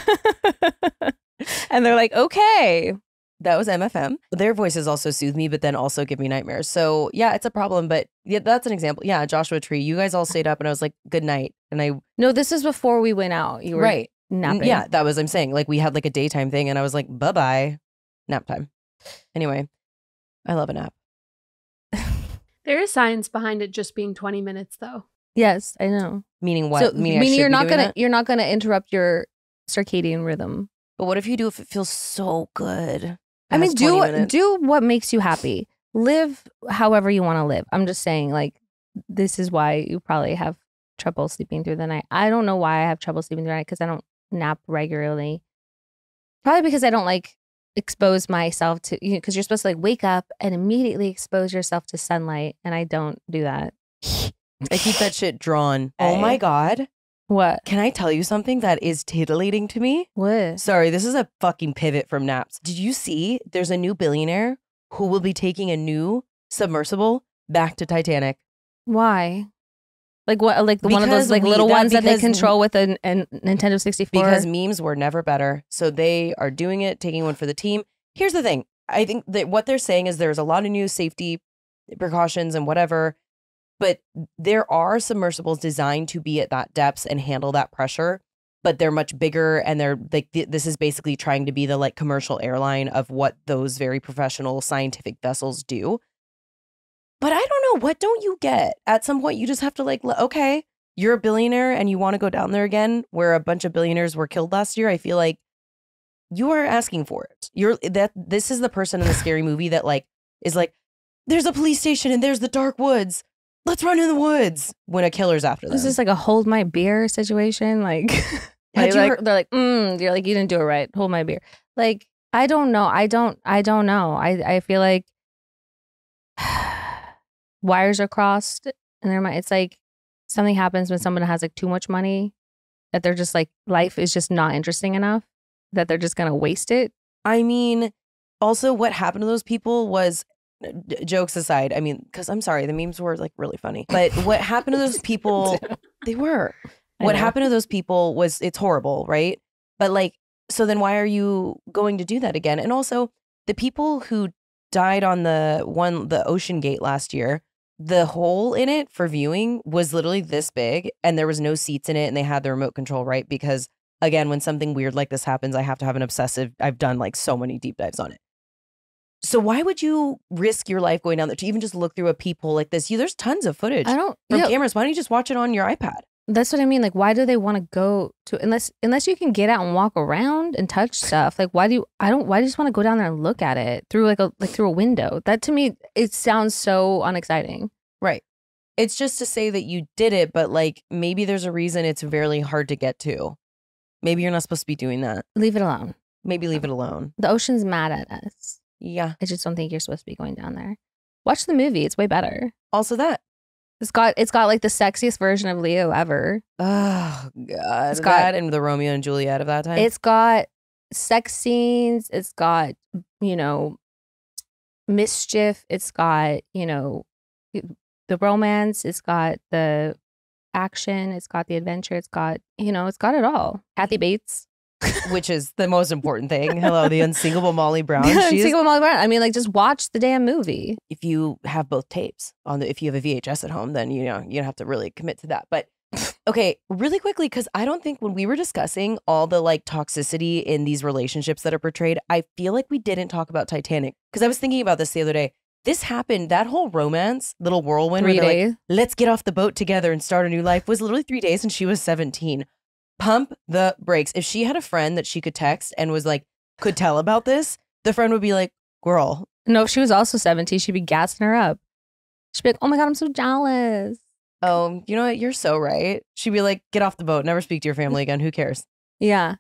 B: And they're like, okay.
A: That was MFM. Their voices also soothe me, but then also give me nightmares. So yeah, it's a problem. But yeah, that's an example. Yeah, Joshua Tree. You guys all stayed up and I was like, good night. And
B: No, this is before we went out. You were
A: right.
B: napping.
A: Yeah, that was, I'm saying. Like we had like a daytime thing and I was like, bye-bye. Nap time. Anyway, I love a nap.
C: There is science behind it just being 20 minutes, though.
B: Yes, I know.
A: Meaning what?
B: So,
A: meaning I should
B: you're
A: be
B: not
A: doing
B: gonna
A: that?
B: you're not gonna interrupt your circadian rhythm.
A: But what if you do if it feels so good?
B: I mean,
A: Past 20 minutes?
B: do what makes you happy. Live however you want to live. I'm just saying, like, this is why you probably have trouble sleeping through the night. I don't know why I have trouble sleeping through the night because I don't nap regularly. Probably because I don't like expose myself to, because you're supposed to like wake up and immediately expose yourself to sunlight, and I don't do that.
A: I keep that shit drawn. Oh my God.
B: What?
A: Can I tell you something that is titillating to me?
B: What?
A: Sorry, this is a fucking pivot from naps. Did you see there's a new billionaire who will be taking a new submersible back to Titanic?
B: Why? Like what? Like one of those like little ones that they control with a Nintendo 64?
A: Because memes were never better. So they are doing it, taking one for the team. Here's the thing. I think that what they're saying is there's a lot of new safety precautions and whatever. But there are submersibles designed to be at that depths and handle that pressure, but they're much bigger and they're like, this is basically trying to be the like commercial airline of what those very professional scientific vessels do. But I don't know, what don't you get? At some point, you just have to like, okay, you're a billionaire and you want to go down there again where a bunch of billionaires were killed last year. I feel like you are asking for it. This is the person in the scary movie that like, is like, there's a police station and there's the dark woods. Let's run in the woods when a killer's after them.
B: Is this like a hold my beer situation? Like, they're like, you're like, you didn't do it right. Hold my beer. Like, I don't know. I don't know. I feel like wires are crossed and it's like something happens when someone has like too much money that they're just like, life is just not interesting enough that they're just going to waste it.
A: I mean, also what happened to those people was, jokes aside, I mean, because I'm sorry, the memes were like really funny. But what happened to those people, they were. What happened to those people was, it's horrible, right? But like, so then why are you going to do that again? And also, the people who died on the Oceangate last year, the hole in it for viewing was literally this big and there was no seats in it and they had the remote control, right? Because again, when something weird like this happens, I have to have I've done like so many deep dives on it. So why would you risk your life going down there to even just look through a peephole like this? There's tons of footage from cameras. Why don't you just watch it on your iPad?
B: That's what I mean. Like, why do they want to go to, unless you can get out and walk around and touch stuff? Like, why do you just want to go down there and look at it through through a window? That to me, it sounds so unexciting.
A: Right. It's just to say that you did it, but like maybe there's a reason it's very hard to get to. Maybe you're not supposed to be doing that.
B: Leave it alone.
A: Maybe leave it alone.
B: The ocean's mad at us.
A: Yeah.
B: I just don't think you're supposed to be going down there. Watch the movie. It's way better.
A: Also that.
B: It's got like the sexiest version of Leo ever.
A: Oh, God. It's got that and the Romeo and Juliet of that time.
B: It's got sex scenes. It's got, mischief. It's got, the romance. It's got the action. It's got the adventure. It's got, it's got it all. Kathy Bates.
A: Which is the most important thing. Hello, the unsinkable Molly Brown.
B: Unsinkable Molly Brown. I mean, like, just watch the damn movie.
A: If you have both tapes if you have a VHS at home, then you have to really commit to that. But okay, really quickly, because I don't think when we were discussing all the like toxicity in these relationships that are portrayed, I feel like we didn't talk about Titanic. Because I was thinking about this the other day. This happened, that whole romance, little whirlwind,
B: 3 days.
A: Like, let's get off the boat together and start a new life, was literally 3 days and she was 17. Pump the brakes. If she had a friend that she could text and was like, could tell about this, the friend would be like, girl.
B: No, if she was also 17, she'd be gassing her up. She'd be like, oh my God, I'm so jealous.
A: Oh, you know what? You're so right. She'd be like, get off the boat. Never speak to your family again. Who cares?
B: Yeah.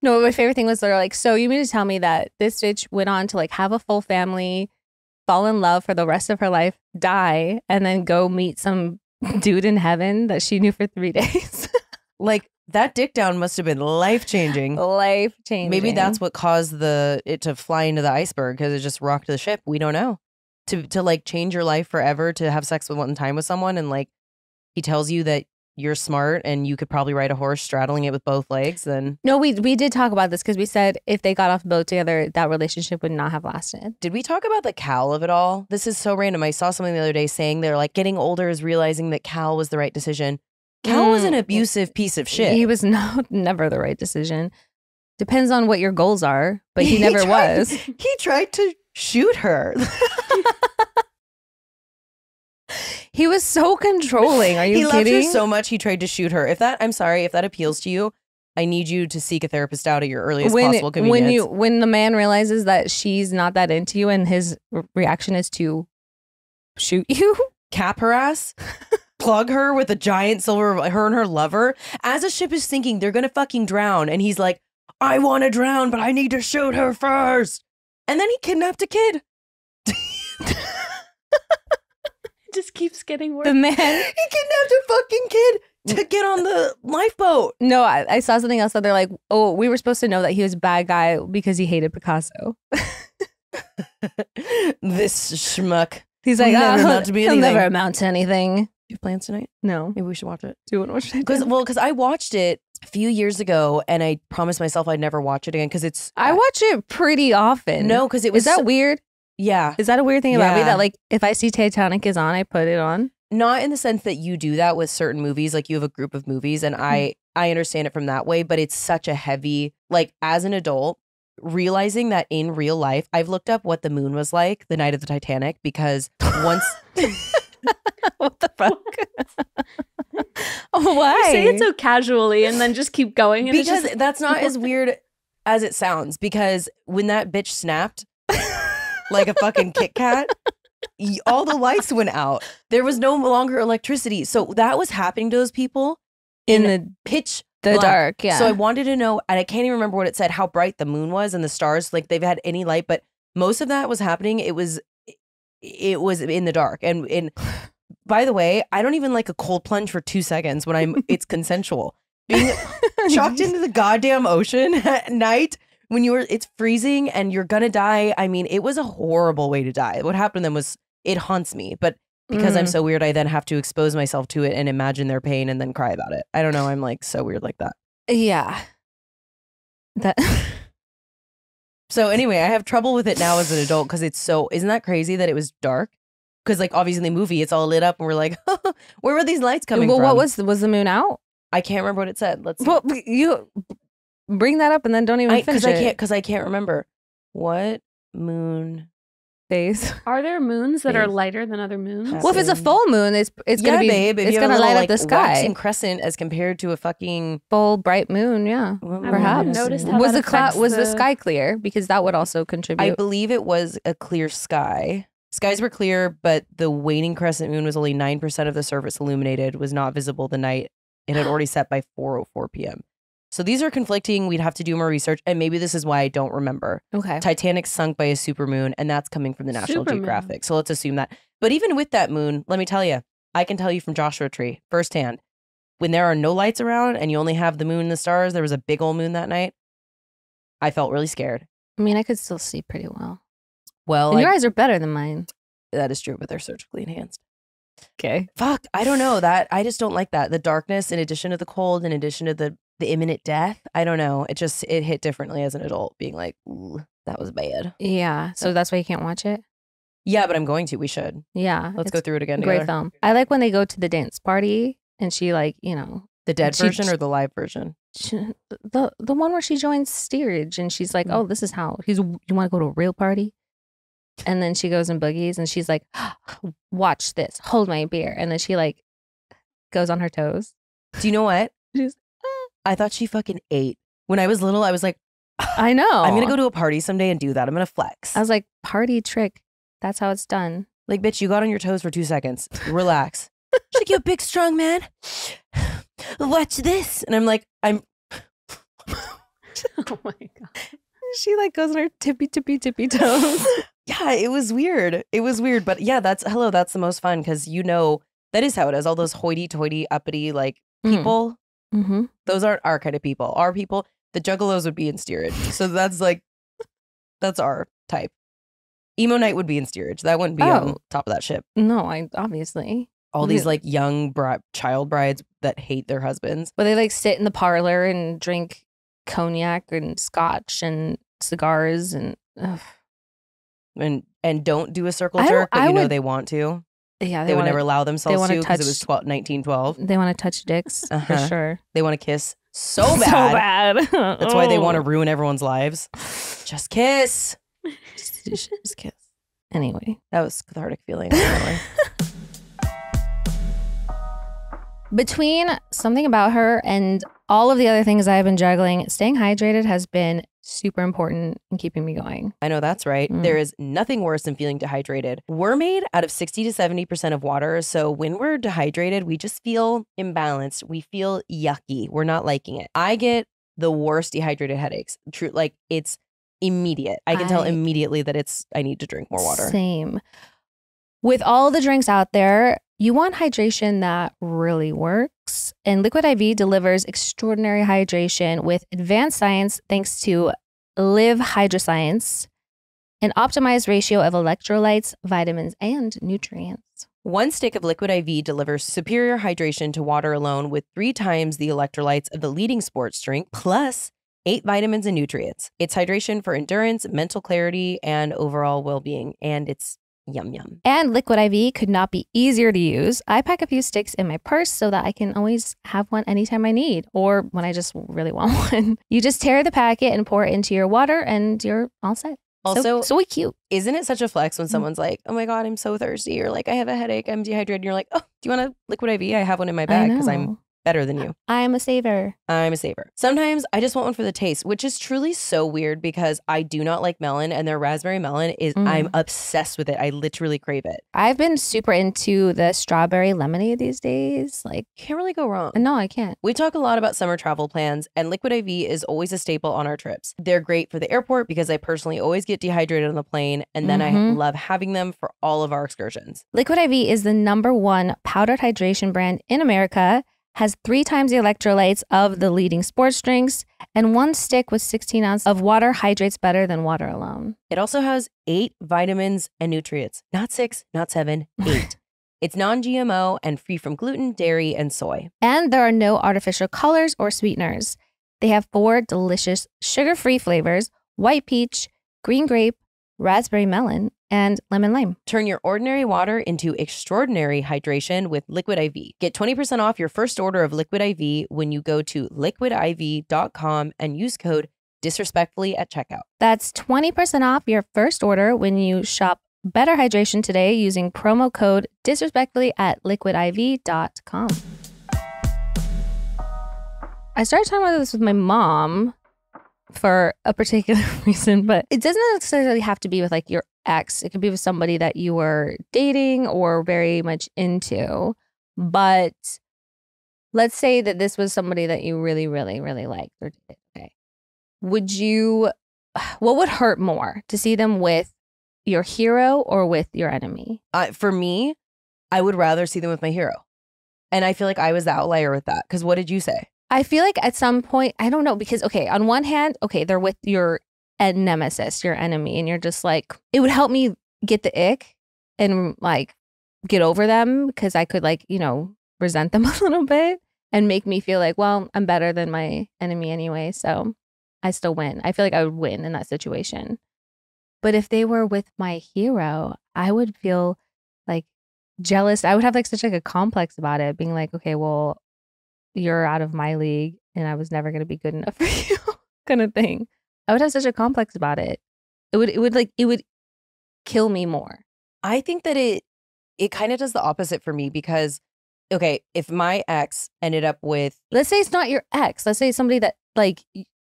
B: No, my favorite thing was they're like, so you mean to tell me that this bitch went on to like have a full family, fall in love for the rest of her life, die, and then go meet some dude in heaven that she knew for 3 days?
A: Like, that dick down must have been life-changing.
B: Life-changing.
A: Maybe that's what caused it to fly into the iceberg because it just rocked the ship. We don't know. To like change your life forever, to have sex with one time with someone and like he tells you that you're smart and you could probably ride a horse straddling it with both legs, then
B: No, we did talk about this because we said if they got off the boat together, that relationship would not have lasted.
A: did we talk about the Cal of it all? This is so random. I saw something the other day saying they're like getting older is realizing that Cal was the right decision. Cal was an abusive piece of shit.
B: He was never the right decision. Depends on what your goals are, but he never was.
A: He tried to shoot her.
B: He was so controlling. Are you
A: he
B: kidding?
A: loved her so much he tried to shoot her. I'm sorry, if that appeals to you, I need you to seek a therapist out at your earliest possible convenience.
B: When the man realizes that she's not that into you and his reaction is to shoot you,
A: cap her ass, plug her with a giant silver, her and her lover. As a ship is sinking, they're gonna fucking drown, and he's like, I want to drown, but I need to shoot her first. And then he kidnapped a kid.
C: Just keeps getting worse.
B: the man.
A: He kidnapped a fucking kid to get on the lifeboat.
B: No, I saw something else that they're like, oh, we were supposed to know that he was a bad guy because he hated Picasso.
A: This schmuck.
B: He's like,
A: Never amount to be
B: he'll
A: anything.
B: never amount to anything.
A: Do you have plans tonight?
B: No.
A: Maybe we should watch it.
B: Do you want to watch it?
A: Because I watched it a few years ago and I promised myself I'd never watch it again because it's.
B: I watch it pretty often.
A: No, because it was.
B: Is that weird?
A: Yeah.
B: Is that a weird thing about me
A: Yeah.
B: that like if I see Titanic is on, I put it on?
A: Not in the sense that you do that with certain movies, like you have a group of movies, and I understand it from that way, but it's such a heavy, like as an adult, realizing that in real life, I've looked up what the moon was like the night of the Titanic because once.
B: What the fuck? Why?
C: You say it so casually and then just keep going. And it's
A: Because
C: just,
A: that's not as weird as it sounds, because when that bitch snapped like a fucking Kit Kat, all the lights went out. There was no longer electricity. So that was happening to those people
B: in the
A: pitch
B: the
A: black.
B: dark, yeah.
A: So I wanted to know, and I can't even remember what it said, how bright the moon was and the stars, like they've had any light, but most of that was happening. It was in the dark. And by the way, I don't even like a cold plunge for 2 seconds when it's consensual. Being chucked into the goddamn ocean at night when it's freezing and you're gonna die. I mean, it was a horrible way to die. What happened to them it haunts me, but because I'm so weird, I then have to expose myself to it and imagine their pain and then cry about it. I don't know. I'm like so weird like that.
B: Yeah. That.
A: So anyway, I have trouble with it now as an adult because isn't that crazy that it was dark? Because like obviously in the movie, it's all lit up and we're like, where were these lights coming from?
B: Well, what was the moon out?
A: I can't remember what it said. Let's see.
B: Well, you bring that up and then don't even finish it.
A: Because I can't remember. What moon
B: phase?
C: are there moons that are
A: Phase.
C: lighter than other moons?
A: Happened.
B: Well, if it's a full moon, it's gonna be
A: babe, if
B: it's
A: you have
B: gonna
A: a little,
B: light up
A: like,
B: the sky.
A: waxing crescent as compared to a fucking
B: Full bright moon, yeah. Perhaps.
C: noticed how
B: Was
C: that
B: the cloud was the
C: affects
B: sky clear? Because that would also contribute.
A: I believe it was a clear sky. Skies were clear, but the waning crescent moon was only 9% of the surface illuminated, was not visible the night it had already set by 4:04 p.m. So these are conflicting. We'd have to do more research, and maybe this is why I don't remember.
B: Okay.
A: Titanic sunk by a supermoon, and that's coming from the National
C: Supermoon.
A: Geographic. So let's assume that. But even with that moon, let me tell you, I can tell you from Joshua Tree firsthand, when there are no lights around and you only have the moon and the stars, there was a big old moon that night. I felt really scared.
B: I mean, I could still see pretty well.
A: Well,
B: And your eyes are better than mine.
A: that is true, but they're surgically enhanced.
B: Okay.
A: Fuck, I don't know that. I just don't like that. The darkness, in addition to the cold, in addition to the imminent death. I don't know. It hit differently as an adult, being like, ooh, that was bad.
B: Yeah. So that's why you can't watch it?
A: Yeah, but I'm going to. We should.
B: Yeah.
A: Let's
B: it's
A: go through it again
B: a great
A: together.
B: film. I like when they go to the dance party and she like,
A: The dead
B: She-
A: version or the live version?
B: the one where she joins steerage and she's like,
A: Mm.
B: oh, this is how you want to go to a real party? And then she goes and boogies and she's like, watch this, hold my beer. And then she like goes on her toes.
A: Do you know what?
B: She's,
A: I thought she fucking ate. When I was little, I was like,
B: I know.
A: I'm going to go to a party someday and do that. I'm going to flex.
B: I was like, party trick. That's how it's done.
A: Like, bitch, you got on your toes for 2 seconds. Relax. She's like, you big, strong man. Watch this. And I'm like,
C: Oh my god.
B: She like goes on her tippy toes.
A: yeah, it was weird. It was weird. But yeah, that's the most fun because that is how it is. All those hoity-toity, uppity, like, people,
B: Mm-hmm.
A: those aren't our kind of people. Our people, the juggalos would be in steerage. So that's our type. Emo night would be in steerage. That wouldn't be on top of that ship.
B: No, I obviously.
A: All these like young child brides that hate their husbands.
B: But they like sit in the parlor and drink cognac and scotch and cigars and
A: don't do a circle jerk, but you know they want to.
B: Yeah,
A: they would never allow themselves to because it was 1912.
B: They want to touch dicks for sure.
A: They want to kiss so bad.
B: So bad.
A: That's why they want to ruin everyone's lives. Just kiss.
B: Just kiss. Anyway,
A: that was cathartic feeling. Anyway.
B: Between something about her and all of the other things I've been juggling, staying hydrated has been super important in keeping me going.
A: I know that's right. There is nothing worse than feeling dehydrated. We're made out of 60 to 70% of water. So when we're dehydrated, we just feel imbalanced. We feel yucky. We're not liking it. I get the worst dehydrated headaches. True, like it's immediate. I can tell immediately that I need to drink more water.
B: Same. With all the drinks out there, you want hydration that really works. And Liquid IV delivers extraordinary hydration with advanced science thanks to Live Hydroscience, an optimized ratio of electrolytes, vitamins, and nutrients.
A: One stick of Liquid IV delivers superior hydration to water alone with 3 times the electrolytes of the leading sports drink, plus 8 vitamins and nutrients. It's hydration for endurance, mental clarity, and overall well-being. And it's yum, yum.
B: And Liquid IV could not be easier to use. I pack a few sticks in my purse so that I can always have one anytime I need or when I just really want one. You just tear the packet and pour it into your water and you're all set.
A: Also,
B: so cute.
A: Isn't it such a flex when someone's like, oh my God, I'm so thirsty. Or like, I have a headache, I'm dehydrated. And you're like, oh, do you want a Liquid IV? I have one in my bag because I'm better than you.
B: I'm a saver.
A: Sometimes I just want one for the taste, which is truly so weird because I do not like melon and their raspberry melon is, I'm obsessed with it. I literally crave it.
B: I've been super into the strawberry lemonade these days. Like,
A: can't really go wrong.
B: No, I can't.
A: We talk a lot about summer travel plans and Liquid IV is always a staple on our trips. They're great for the airport because I personally always get dehydrated on the plane and then I love having them for all of our excursions.
B: Liquid IV is the #1 powdered hydration brand in America, has 3 times the electrolytes of the leading sports drinks, and 1 stick with 16 ounces of water hydrates better than water alone.
A: It also has 8 vitamins and nutrients. Not 6, not 7, 8. It's non-GMO and free from gluten, dairy, and soy.
B: And there are no artificial colors or sweeteners. They have 4 delicious sugar-free flavors: white peach, green grape, raspberry melon, and lemon lime.
A: Turn your ordinary water into extraordinary hydration with Liquid IV. Get 20% off your first order of Liquid IV when you go to liquidiv.com and use code disrespectfully at checkout.
B: That's 20% off your first order when you shop Better Hydration today using promo code disrespectfully at liquidiv.com. I started talking about this with my mom for a particular reason, but it doesn't necessarily have to be with like your ex. It could be with somebody that you were dating or very much into. But let's say that this was somebody that you really, really, really liked or did. Okay. What would hurt more, to see them with your hero or with your enemy?
A: For me, I would rather see them with my hero. And I feel like I was the outlier with that. Because what did you say?
B: I feel like at some point, I don't know, because, okay, on one hand, okay, they're with your nemesis, your enemy, and you're just like, it would help me get the ick and like get over them because I could like, resent them a little bit and make me feel like, well, I'm better than my enemy anyway, so I still win. I feel like I would win in that situation. But if they were with my hero, I would feel like jealous. I would have like such like a complex about it, being like, okay, well, you're out of my league and I was never going to be good enough for you kind of thing. I would have such a complex about it. It would kill me more.
A: I think that it kind of does the opposite for me because, okay, if my ex ended up with,
B: let's say it's not your ex, let's say it's somebody that like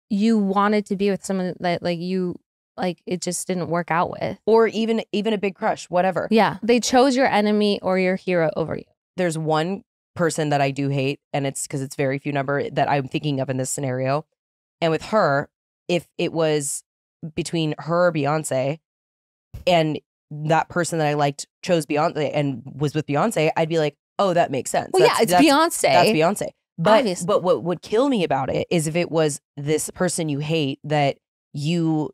B: you wanted to be with, someone that like you, like it just didn't work out with,
A: or even a big crush, whatever.
B: Yeah. They chose your enemy or your hero over you.
A: There's one person that I do hate, and it's because it's very few number that I'm thinking of in this scenario. And with her, if it was between her or Beyonce and that person that I liked chose Beyonce and was with Beyonce, I'd be like, oh, that makes sense.
B: Well, it's Beyonce.
A: That's Beyonce.
B: Obviously.
A: But what would kill me about it is if it was this person you hate that you,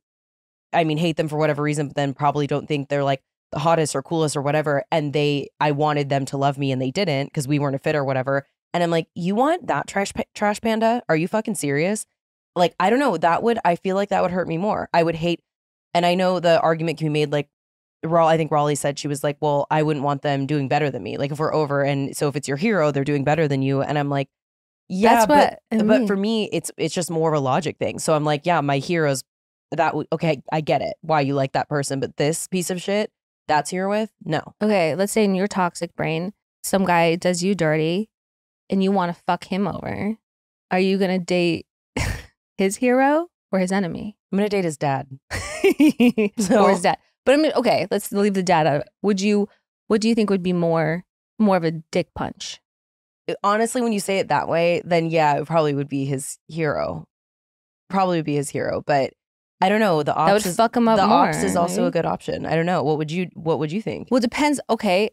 A: hate them for whatever reason, but then probably don't think they're like the hottest or coolest or whatever, and I wanted them to love me and they didn't because we weren't a fit or whatever. And I'm like, you want that trash panda? Are you fucking serious? Like, I don't know. I feel like that would hurt me more. I would hate, and I know the argument can be made like, I think Raleigh said, she was like, well, I wouldn't want them doing better than me. Like if we're over, and so if it's your hero, they're doing better than you. And I'm like, yeah, but for me, it's just more of a logic thing. So I'm like, yeah, my heroes, okay, I get it, why you like that person, but this piece of shit, that's who you're with? No.
B: Okay, let's say in your toxic brain, some guy does you dirty and you want to fuck him over. Are you going to date his hero or his enemy?
A: I'm going to date his dad.
B: Or his dad. But I mean, okay, let's leave the dad out. What do you think would be more of a dick punch?
A: Honestly, when you say it that way, then yeah, it probably would be his hero. But I don't know. The ops
B: that would fuck him up
A: the
B: more.
A: Ops is also a good option. I don't know. What would you think?
B: Well, it depends. Okay,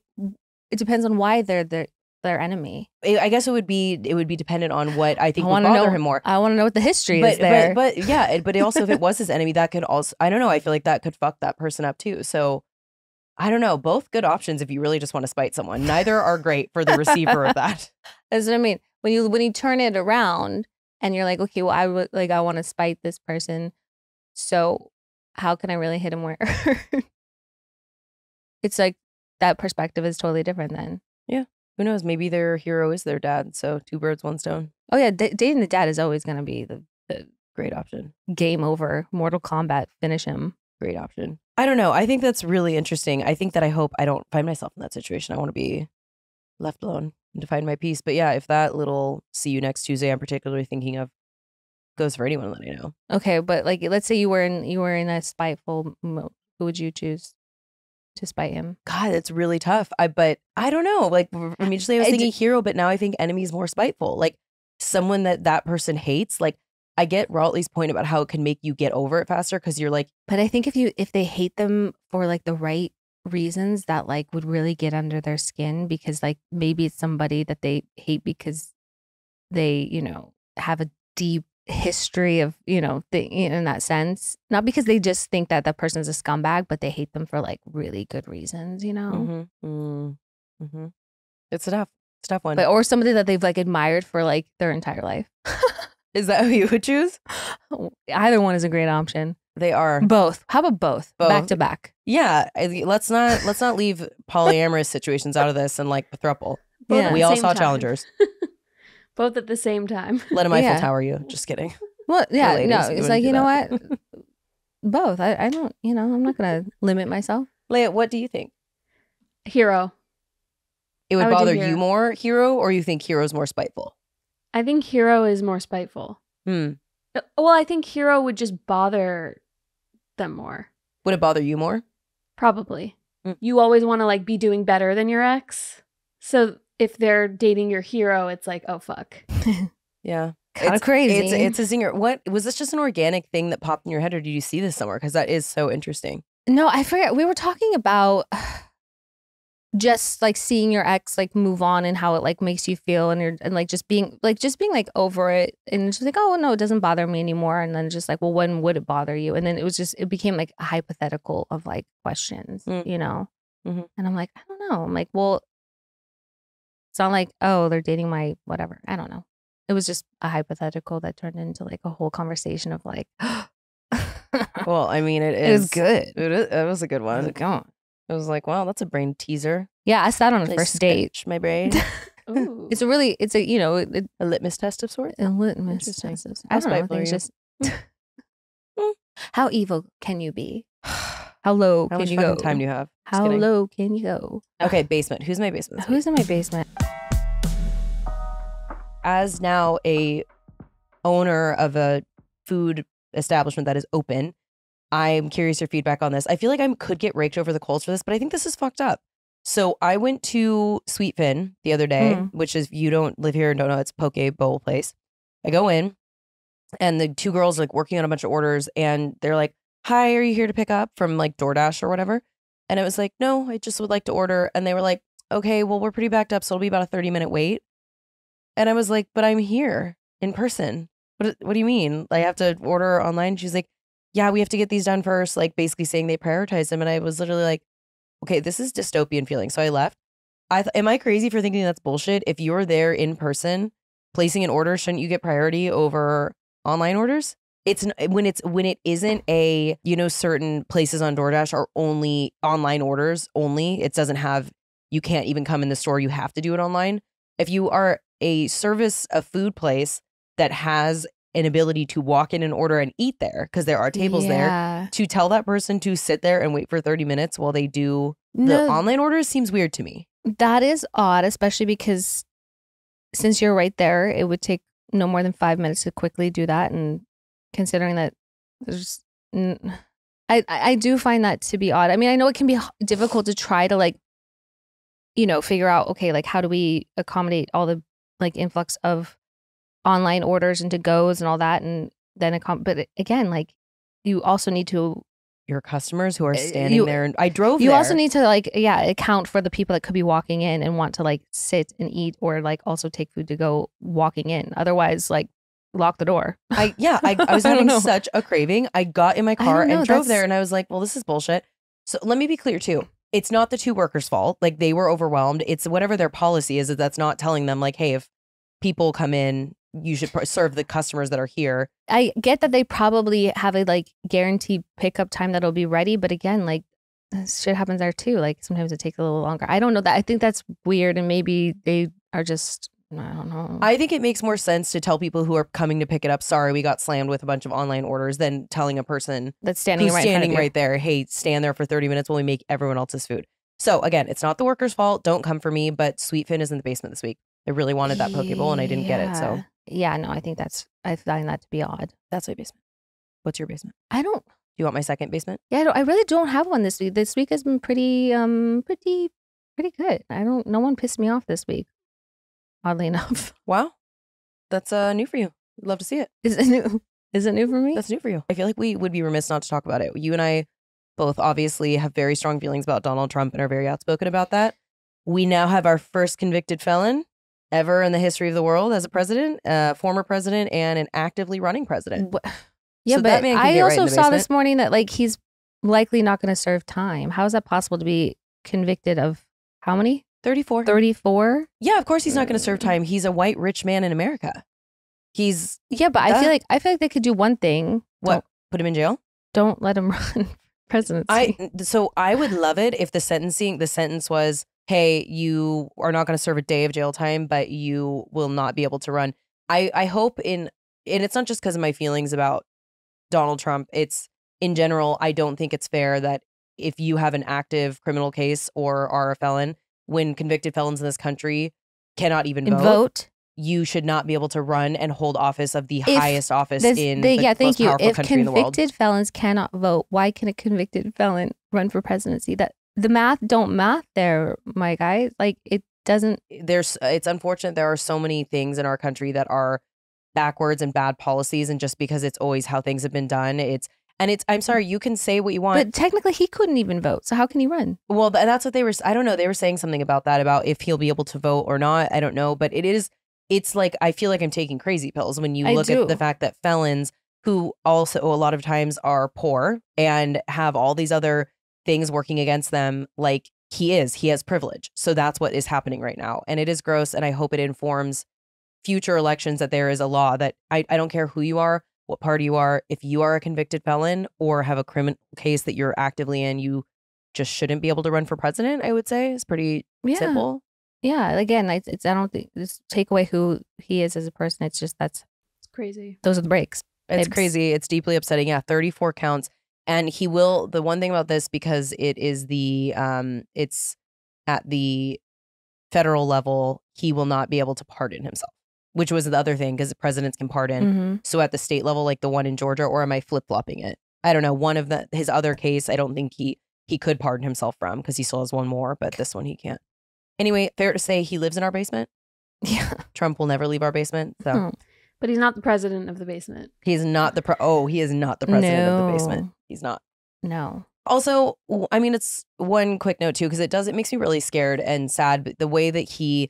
B: it depends on why they're their enemy.
A: I guess it would be dependent on what I think would
B: bother
A: bother him more.
B: I want to know what the history is there.
A: But yeah, but also if it was his enemy, that could also, I don't know. I feel like that could fuck that person up too. So I don't know. Both good options if you really just want to spite someone. Neither are great for the receiver of that.
B: That's what I mean. When you turn it around and you're like, okay, well, I want to spite this person. So how can I really hit him where it hurts? It's like that perspective is totally different then.
A: Yeah. Who knows? Maybe their hero is their dad. So 2 birds, 1 stone.
B: Oh yeah, dating the dad is always going to be the
A: great option.
B: Game over. Mortal Kombat, finish him.
A: Great option. I don't know. I think that's really interesting. I think that I hope I don't find myself in that situation. I want to be left alone and to find my peace. But yeah, if that little see you next Tuesday I'm particularly thinking of goes for anyone that I know. Okay,
B: but like let's say you were in a spiteful mode. Who would you choose to spite him?
A: God, it's really tough. But I don't know. Like immediately I was thinking hero, but now I think enemy is more spiteful. Like someone that person hates. Like I get Raleigh's point about how it can make you get over it faster because you're like.
B: But I think if they hate them for like the right reasons, that like would really get under their skin, because like maybe it's somebody that they hate because they have a deep history of in that sense, not because they just think that that person's a scumbag, but they hate them for like really good reasons.
A: It's a tough one.
B: But or somebody that they've like admired for like their entire life.
A: Is that who you would choose?
B: Either one is a great option.
A: They are
B: both. How about both back to back?
A: Yeah, let's not leave polyamorous situations out of this and like a throuple.
C: Yeah.
A: We all saw challengers.
C: Both at the same time.
A: Let him Eiffel Tower you. Just kidding.
B: Well, yeah, ladies, no, it's like, you know what? Both. I don't, I'm not going to limit myself.
A: Leia, what do you think?
C: Hero.
A: It would bother you more, hero, or you think hero's more spiteful?
C: I think hero is more spiteful. Well, I think hero would just bother them more.
A: Would it bother you more?
C: Probably. You always want to like be doing better than your ex. So if they're dating your hero, it's like, oh, fuck.
A: Yeah.
B: Kind of crazy.
A: It's a zinger. What was this just an organic thing that popped in your head, or did you see this somewhere? Because that is so interesting.
B: No, I forget. We were talking about just like seeing your ex like move on and how it like makes you feel, and like just being like over it, and just like, oh no, it doesn't bother me anymore. And then just like, well, when would it bother you? And then it became like a hypothetical of like questions, And I'm like, I don't know. I'm like, well, it's not like, oh, they're dating my whatever. I don't know. It was just a hypothetical that turned into like a whole conversation of like.
A: Well, I mean,
B: it was good.
A: It was a good one.
B: How's it going?
A: I was like, wow, that's a brain teaser.
B: Yeah, I sat on a first date.
A: My brain.
B: It's a
A: litmus test of sorts.
B: A litmus test. I don't know. I think it's just how evil can you be? How low can you go?
A: How much time do you have?
B: How low can you go?
A: Okay, basement. Who's my basement?
B: Who's in my basement?
A: As now a owner of a food establishment that is open, I'm curious your feedback on this. I feel like I could get raked over the coals for this, but I think this is fucked up. So I went to Sweet Fin the other day, which is, you don't live here and don't know, it's poke bowl place. I go in and the 2 girls like working on a bunch of orders, and they're like, hi, are you here to pick up from like DoorDash or whatever? And it was like, no, I just would like to order. And they were like, okay, well, we're pretty backed up, so it'll be about a 30-minute wait. And I was like, but I'm here in person. What do you mean? I have to order online? She's like, yeah, we have to get these done first. Like basically saying they prioritize them. And I was literally like, okay, this is dystopian feeling. So I left. Am I crazy for thinking that's bullshit? If you're there in person placing an order, shouldn't you get priority over online orders? When it isn't a, certain places on DoorDash are only online orders only. It doesn't have, you can't even come in the store. You have to do it online. If you are a food place that has an ability to walk in and order and eat there, because there are tables there, to tell that person to sit there and wait for 30 minutes while they do the online orders seems weird to me.
B: That is odd, especially because since you're right there, it would take no more than 5 minutes to quickly do that. And considering that there's, I do find that to be odd. I mean, I know it can be difficult to try to figure out, okay, like how do we accommodate all the influx of online orders and to-goes and all that, and then but again, you also need to
A: your customers who are standing there, and I drove
B: you
A: there.
B: Also need to account for the people that could be walking in and want to sit and eat, or also take food to go walking in. Otherwise, lock the door.
A: I was having such a craving. I got in my car and drove there, and I was like, well, this is bullshit. So let me be clear too. It's not the two workers' fault. They were overwhelmed. It's whatever their policy is that's not telling them hey, if people come in, you should serve the customers that are here.
B: I get that they probably have a guaranteed pickup time that'll be ready, but again, shit happens there too. Sometimes it takes a little longer. I don't know that. I think that's weird, and maybe they are just, I don't know.
A: I think it makes more sense to tell people who are coming to pick it up, sorry, we got slammed with a bunch of online orders, than telling a person
B: that's standing
A: right there, hey, stand there for 30 minutes while we make everyone else's food. So again, it's not the workers' fault. Don't come for me, but Sweetfin is in the basement this week. I really wanted that poke bowl and I didn't get it. So
B: yeah, no, I find that to be odd.
A: That's my basement. What's your basement?
B: I don't.
A: Do you want my second basement?
B: Yeah, I really don't have one this week. This week has been pretty good. No one pissed me off this week, oddly enough.
A: Wow. That's new for you. I'd love to see it.
B: Is it new? Is it new for me?
A: That's new for you. I feel like we would be remiss not to talk about it. You and I both obviously have very strong feelings about Donald Trump and are very outspoken about that. We now have our first convicted felon ever in the history of the world as a president, former president, and an actively running president.
B: Yeah,
A: so
B: but I also saw this
A: basement.
B: morning that he's likely not going to serve time. How is that possible to be convicted of how many?
A: 34.
B: 34?
A: Yeah, of course he's not going to serve time. He's a white rich man in America.
B: Yeah, but I feel like they could do one thing.
A: What? Put him in jail?
B: Don't let him run presidency.
A: So I would love it if the sentence was, hey, you are not going to serve a day of jail time, but you will not be able to run. I hope and it's not just because of my feelings about Donald Trump. It's in general, I don't think it's fair that if you have an active criminal case or are a felon, when convicted felons in this country cannot even vote, you should not be able to run and hold office of the highest office in the most powerful country in the world.
B: If convicted felons cannot vote, why can a convicted felon run for presidency? That the math don't math there, my guy. It doesn't.
A: It's unfortunate there are so many things in our country that are backwards and bad policies, and just because it's always how things have been done, I'm sorry, you can say what you want,
B: but technically he couldn't even vote, so how can he run?
A: Well, that's what they were. I don't know. They were saying something about that, about if he'll be able to vote or not. I don't know, but it's I feel like I'm taking crazy pills when you look at the fact that felons who also a lot of times are poor and have all these other things working against them, he has privilege. So that's what is happening right now. And it is gross. And I hope it informs future elections that there is a law that I don't care who you are, what party you are. If you are a convicted felon or have a criminal case that you're actively in, you just shouldn't be able to run for president. I would say it's pretty simple.
B: Yeah. Again, I don't think just take away who he is as a person. It's just it's
C: crazy.
B: Those are the breaks.
A: It's crazy. It's deeply upsetting. Yeah, 34 counts. And he will. The one thing about this, because it is it's at the federal level, he will not be able to pardon himself, which was the other thing, because the presidents can pardon.
B: Mm-hmm.
A: So at the state level, like the one in Georgia, or am I flip flopping it? I don't know. One of his other case, I don't think he could pardon himself from, because he still has one more, but this one he can't. Anyway, fair to say he lives in our basement.
B: Yeah,
A: Trump will never leave our basement. So.
C: But he's not the president of the basement.
A: He's not he is not the president of the basement. He's not.
B: No.
A: Also, I mean, it's one quick note too, because it makes me really scared and sad. But the way that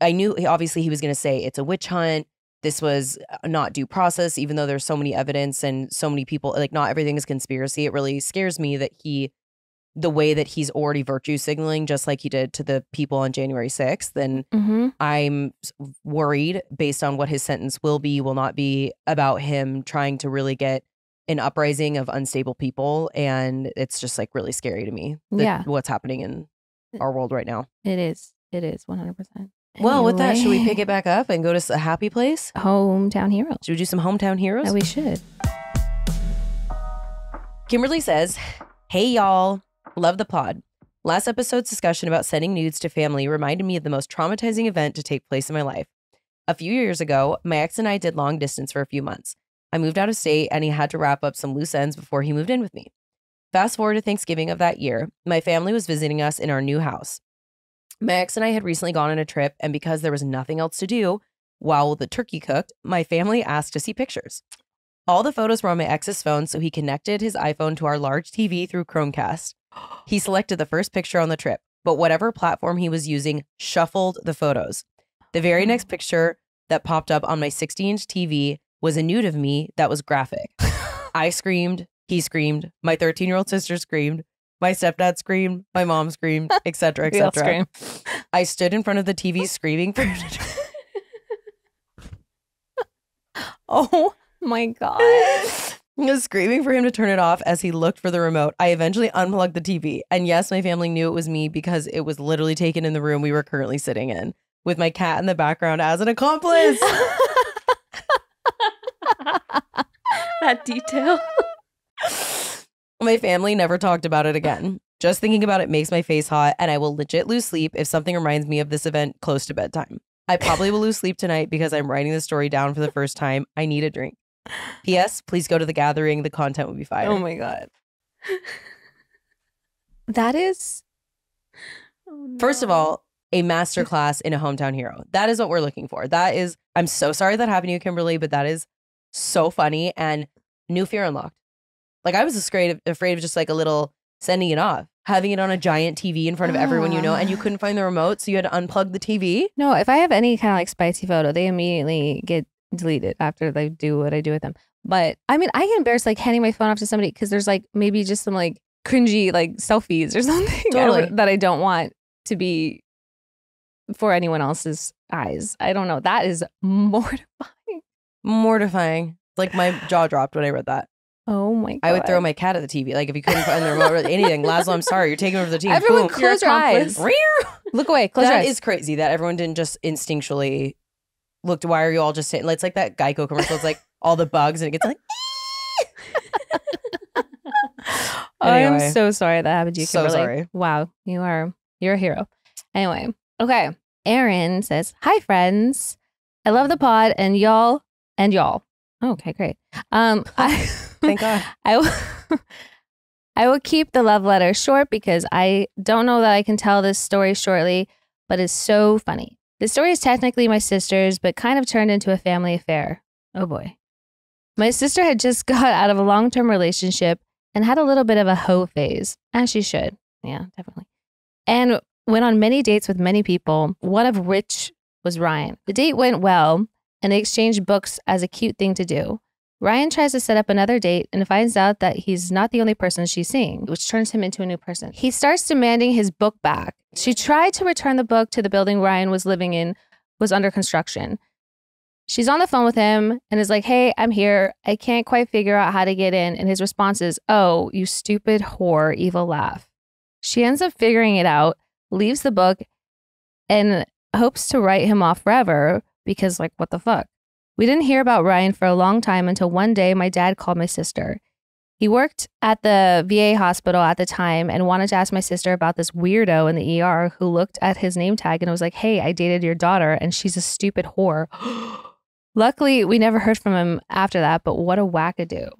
A: I knew obviously he was going to say it's a witch hunt. This was not due process, even though there's so many evidence and so many people, not everything is conspiracy. It really scares me that he the way that he's already virtue signaling, just like he did to the people on January 6th, then I'm worried based on what his sentence will not be about him trying to really get an uprising of unstable people. And it's just like really scary to me. What's happening in our world right now.
B: It is 100%.
A: Well, with that, should we pick it back up and go to a happy place?
B: Hometown Heroes.
A: Should we do some Hometown Heroes?
B: Yeah, we should.
A: Kimberly says, hey, y'all. Love the pod. Last episode's discussion about sending nudes to family reminded me of the most traumatizing event to take place in my life. A few years ago, my ex and I did long distance for a few months. I moved out of state and he had to wrap up some loose ends before he moved in with me. Fast forward to Thanksgiving of that year, my family was visiting us in our new house. My ex and I had recently gone on a trip, and because there was nothing else to do while the turkey cooked, my family asked to see pictures. All the photos were on my ex's phone, so he connected his iPhone to our large TV through Chromecast. He selected the first picture on the trip, but whatever platform he was using shuffled the photos. The very next picture that popped up on my 60-inch TV was a nude of me that was graphic. I screamed, he screamed, my 13-year-old sister screamed, my stepdad screamed, my mom screamed, etc., etc. I stood in front of the TV screaming for him to
B: Oh my God.
A: I was screaming for him to turn it off as he looked for the remote. I eventually unplugged the TV. And yes, my family knew it was me because it was literally taken in the room we were currently sitting in, with my cat in the background as an accomplice.
C: That detail.
A: My family never talked about it again. Just thinking about it makes my face hot, and I will legit lose sleep if something reminds me of this event close to bedtime. I probably will lose sleep tonight because I'm writing the story down for the first time. I need a drink. P.S. Please go to the gathering. The content will be fire.
B: Oh my God. That is...
C: Oh, no.
A: First of all, a masterclass in a hometown hero. That is what we're looking for. That is, I'm so sorry that happened to you, Kimberly, but that is so funny and new fear unlocked. Like, I was afraid of just like a little sending it off, having it on a giant TV in front of everyone you know, and you couldn't find the remote, so you had to unplug the TV.
B: No, if I have any kind of like spicy photo, they immediately get deleted after they do what I do with them. But I mean, I get embarrassed like handing my phone off to somebody because there's like maybe just some like cringy like selfies or something
A: Totally.
B: that I don't want to be for anyone else's eyes. I don't know. That is mortifying.
A: Mortifying. Like, my jaw dropped when I read that.
B: Oh my God.
A: I would throw my cat at the TV. Like, if you couldn't find the remote or anything, Laszlo, I'm sorry, you're taking over the TV.
B: Everyone
A: Boom.
B: close your eyes. Look away. Close your
A: That
B: eyes.
A: is crazy that everyone didn't just instinctually look. Why are you all just sitting? It's like that Geico commercial. It's like all the bugs and it gets like.
B: I am
A: Anyway.
B: so sorry that happened to you,
A: So
B: Kimberly.
A: sorry.
B: Wow, you're a hero. Anyway, okay. Aaron says, "Hi friends, I love the pod and y'all. Okay, great.
A: Thank God.
B: I will keep the love letter short because I don't know that I can tell this story shortly, but it's so funny. The story is technically my sister's, but kind of turned into a family affair. Oh boy. My sister had just got out of a long-term relationship and had a little bit of a hoe phase, as she should. Yeah, definitely. And went on many dates with many people, one of which was Ryan. The date went well, and they exchanged books as a cute thing to do. Ryan tries to set up another date and finds out that he's not the only person she's seeing, which turns him into a new person. He starts demanding his book back. She tried to return the book to the building Ryan was living in, was under construction. She's on the phone with him and is like, "Hey, I'm here. I can't quite figure out how to get in." And his response is, "Oh, you stupid whore," evil laugh. She ends up figuring it out, leaves the book, and hopes to write him off forever because, like, what the fuck? We didn't hear about Ryan for a long time until one day my dad called my sister. He worked at the VA hospital at the time and wanted to ask my sister about this weirdo in the ER who looked at his name tag and was like, "Hey, I dated your daughter and she's a stupid whore." Luckily, we never heard from him after that, but what a wackadoo.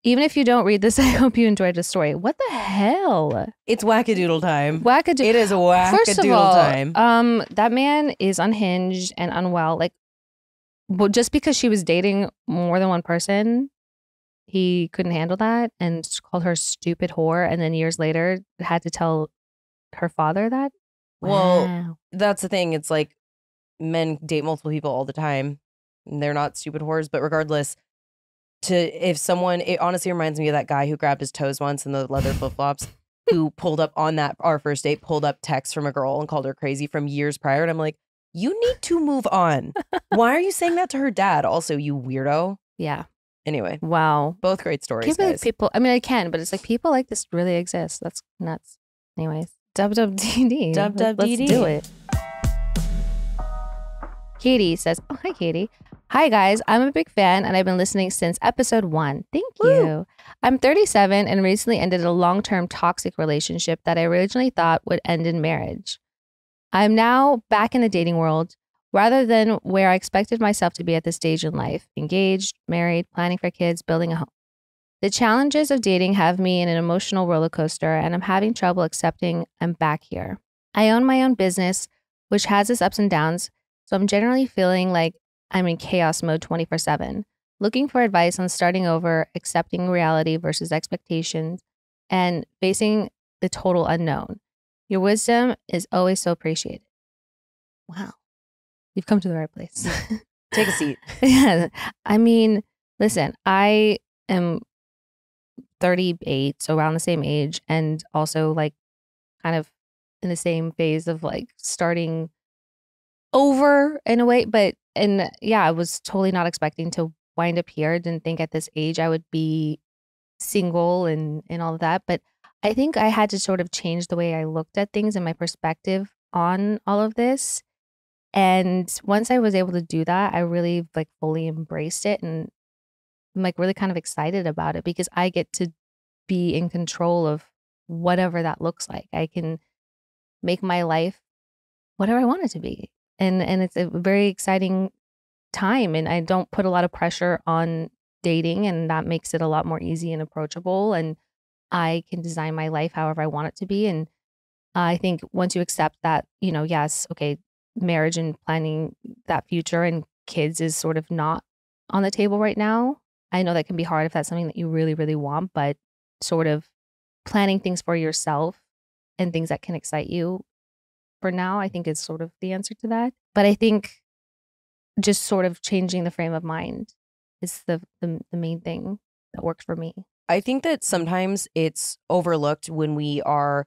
B: Even if you don't read this, I hope you enjoyed the story. What the hell?
A: It's wackadoodle time.
B: Wackadoo.
A: It is
B: First of
A: wackadoodle
B: all,
A: time.
B: that man is unhinged and unwell. Like, well, just because she was dating more than one person, he couldn't handle that and called her stupid whore. And then years later, had to tell her father that.
A: Well,
B: Wow.
A: that's the thing. It's like men date multiple people all the time. And they're not stupid whores, but regardless, it honestly reminds me of that guy who grabbed his toes once in the leather flip-flops. who pulled up on our first date, pulled up texts from a girl and called her crazy from years prior. And I'm like, you need to move on. Why are you saying that to her dad? Also, you weirdo.
B: Yeah.
A: Anyway,
B: Wow.
A: both great stories,
B: Can't believe
A: guys.
B: people. I mean, I can, but it's like people like this really exist. That's nuts. Anyways, WWDD. Let's
A: WWDD.
B: do it. Katie says, "Oh, hi, Katie. Hi, guys. I'm a big fan, and I've been listening since episode 1. Thank you. I'm 37 and recently ended a long-term toxic relationship that I originally thought would end in marriage. I'm now back in the dating world, rather than where I expected myself to be at this stage in life, engaged, married, planning for kids, building a home. The challenges of dating have me in an emotional roller coaster, and I'm having trouble accepting I'm back here. I own my own business, which has its ups and downs, so I'm generally feeling like I'm in chaos mode 24/7, looking for advice on starting over, accepting reality versus expectations, and facing the total unknown. Your wisdom is always so appreciated." Wow. You've come to the right place.
A: Take a seat.
B: Yeah. I mean, listen, I am 38, so around the same age, and also like kind of in the same phase of like starting over in a way. And yeah, I was totally not expecting to wind up here. Didn't think at this age I would be single and all of that. But I think I had to sort of change the way I looked at things and my perspective on all of this. And once I was able to do that, I really like fully embraced it, and I'm like really kind of excited about it because I get to be in control of whatever that looks like. I can make my life whatever I want it to be. And it's a very exciting time, and I don't put a lot of pressure on dating, and that makes it a lot more easy and approachable, and I can design my life however I want it to be. And I think once you accept that, you know, yes, okay, marriage and planning that future and kids is sort of not on the table right now. I know that can be hard if that's something that you really, really want, but sort of planning things for yourself and things that can excite you for now, I think is sort of the answer to that. But I think just sort of changing the frame of mind is the main thing that worked for me.
A: I think that sometimes it's overlooked when we are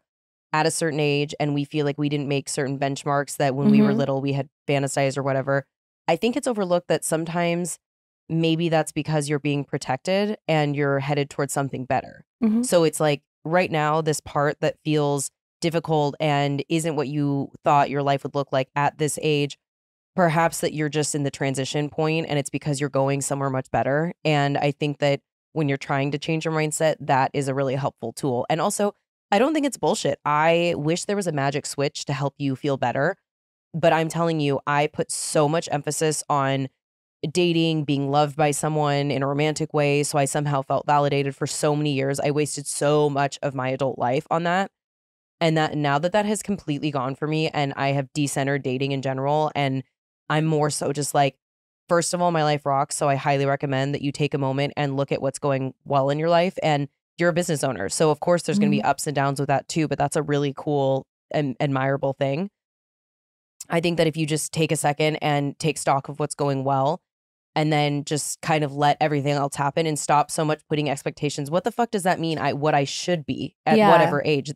A: at a certain age and we feel like we didn't make certain benchmarks that when we were little we had fantasized or whatever. I think it's overlooked that sometimes maybe that's because you're being protected and you're headed towards something better. So it's like right now, this part that feels difficult and isn't what you thought your life would look like at this age, perhaps that you're just in the transition point and it's because you're going somewhere much better. And I think that when you're trying to change your mindset, that is a really helpful tool. And also, I don't think it's bullshit. I wish there was a magic switch to help you feel better. But I'm telling you, I put so much emphasis on dating, being loved by someone in a romantic way. So I somehow felt validated for so many years. I wasted so much of my adult life on that. And that now that has completely gone for me and I have decentered dating in general. And I'm more so just like, first of all, my life rocks. So I highly recommend that you take a moment and look at what's going well in your life. And you're a business owner. So of course there's going to be ups and downs with that too. But that's a really cool and admirable thing. I think that if you just take a second and take stock of what's going well, and then just kind of let everything else happen and stop so much putting expectations. What the fuck does that mean? What I should be at whatever age?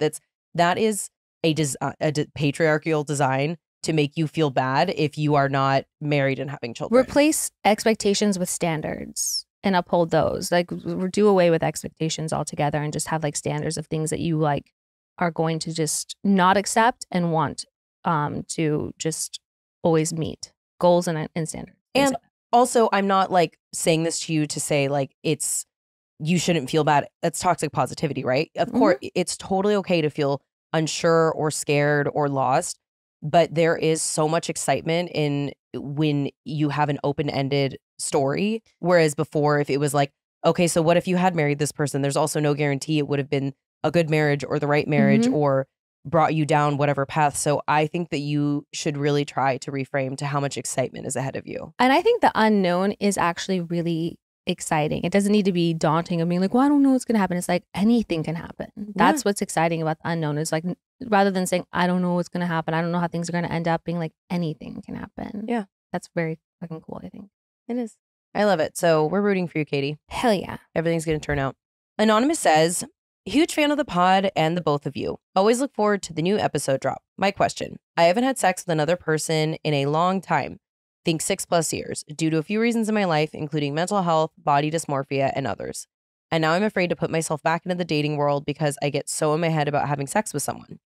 A: That is a patriarchal design to make you feel bad if you are not married and having children.
B: Replace expectations with standards and uphold those. Like do away with expectations altogether and just have like standards of things that you like are going to just not accept and want to just always meet goals and standards.
A: And also, I'm not like saying this to you to say like you shouldn't feel bad. That's toxic positivity, right? Of course, it's totally okay to feel unsure or scared or lost, but there is so much excitement in when you have an open-ended story. Whereas before, if it was like, okay, so what if you had married this person? There's also no guarantee it would have been a good marriage or the right marriage or brought you down whatever path. So I think that you should really try to reframe to how much excitement is ahead of you.
B: And I think the unknown is actually really exciting. It doesn't need to be daunting of being like, well, I don't know what's going to happen. It's like anything can happen. That's what's exciting about the unknown is like, rather than saying, I don't know what's going to happen, I don't know how things are going to end up, being like anything can happen.
A: Yeah.
B: That's very fucking cool, I think.
A: It is. I love it. So we're rooting for you, Katie.
B: Hell yeah.
A: Everything's going to turn out. Anonymous says, Huge fan of the pod and the both of you. Always look forward to the new episode drop. My question. I haven't had sex with another person in a long time. Think 6+ years, due to a few reasons in my life, including mental health, body dysmorphia, and others. And now I'm afraid to put myself back into the dating world because I get so in my head about having sex with someone.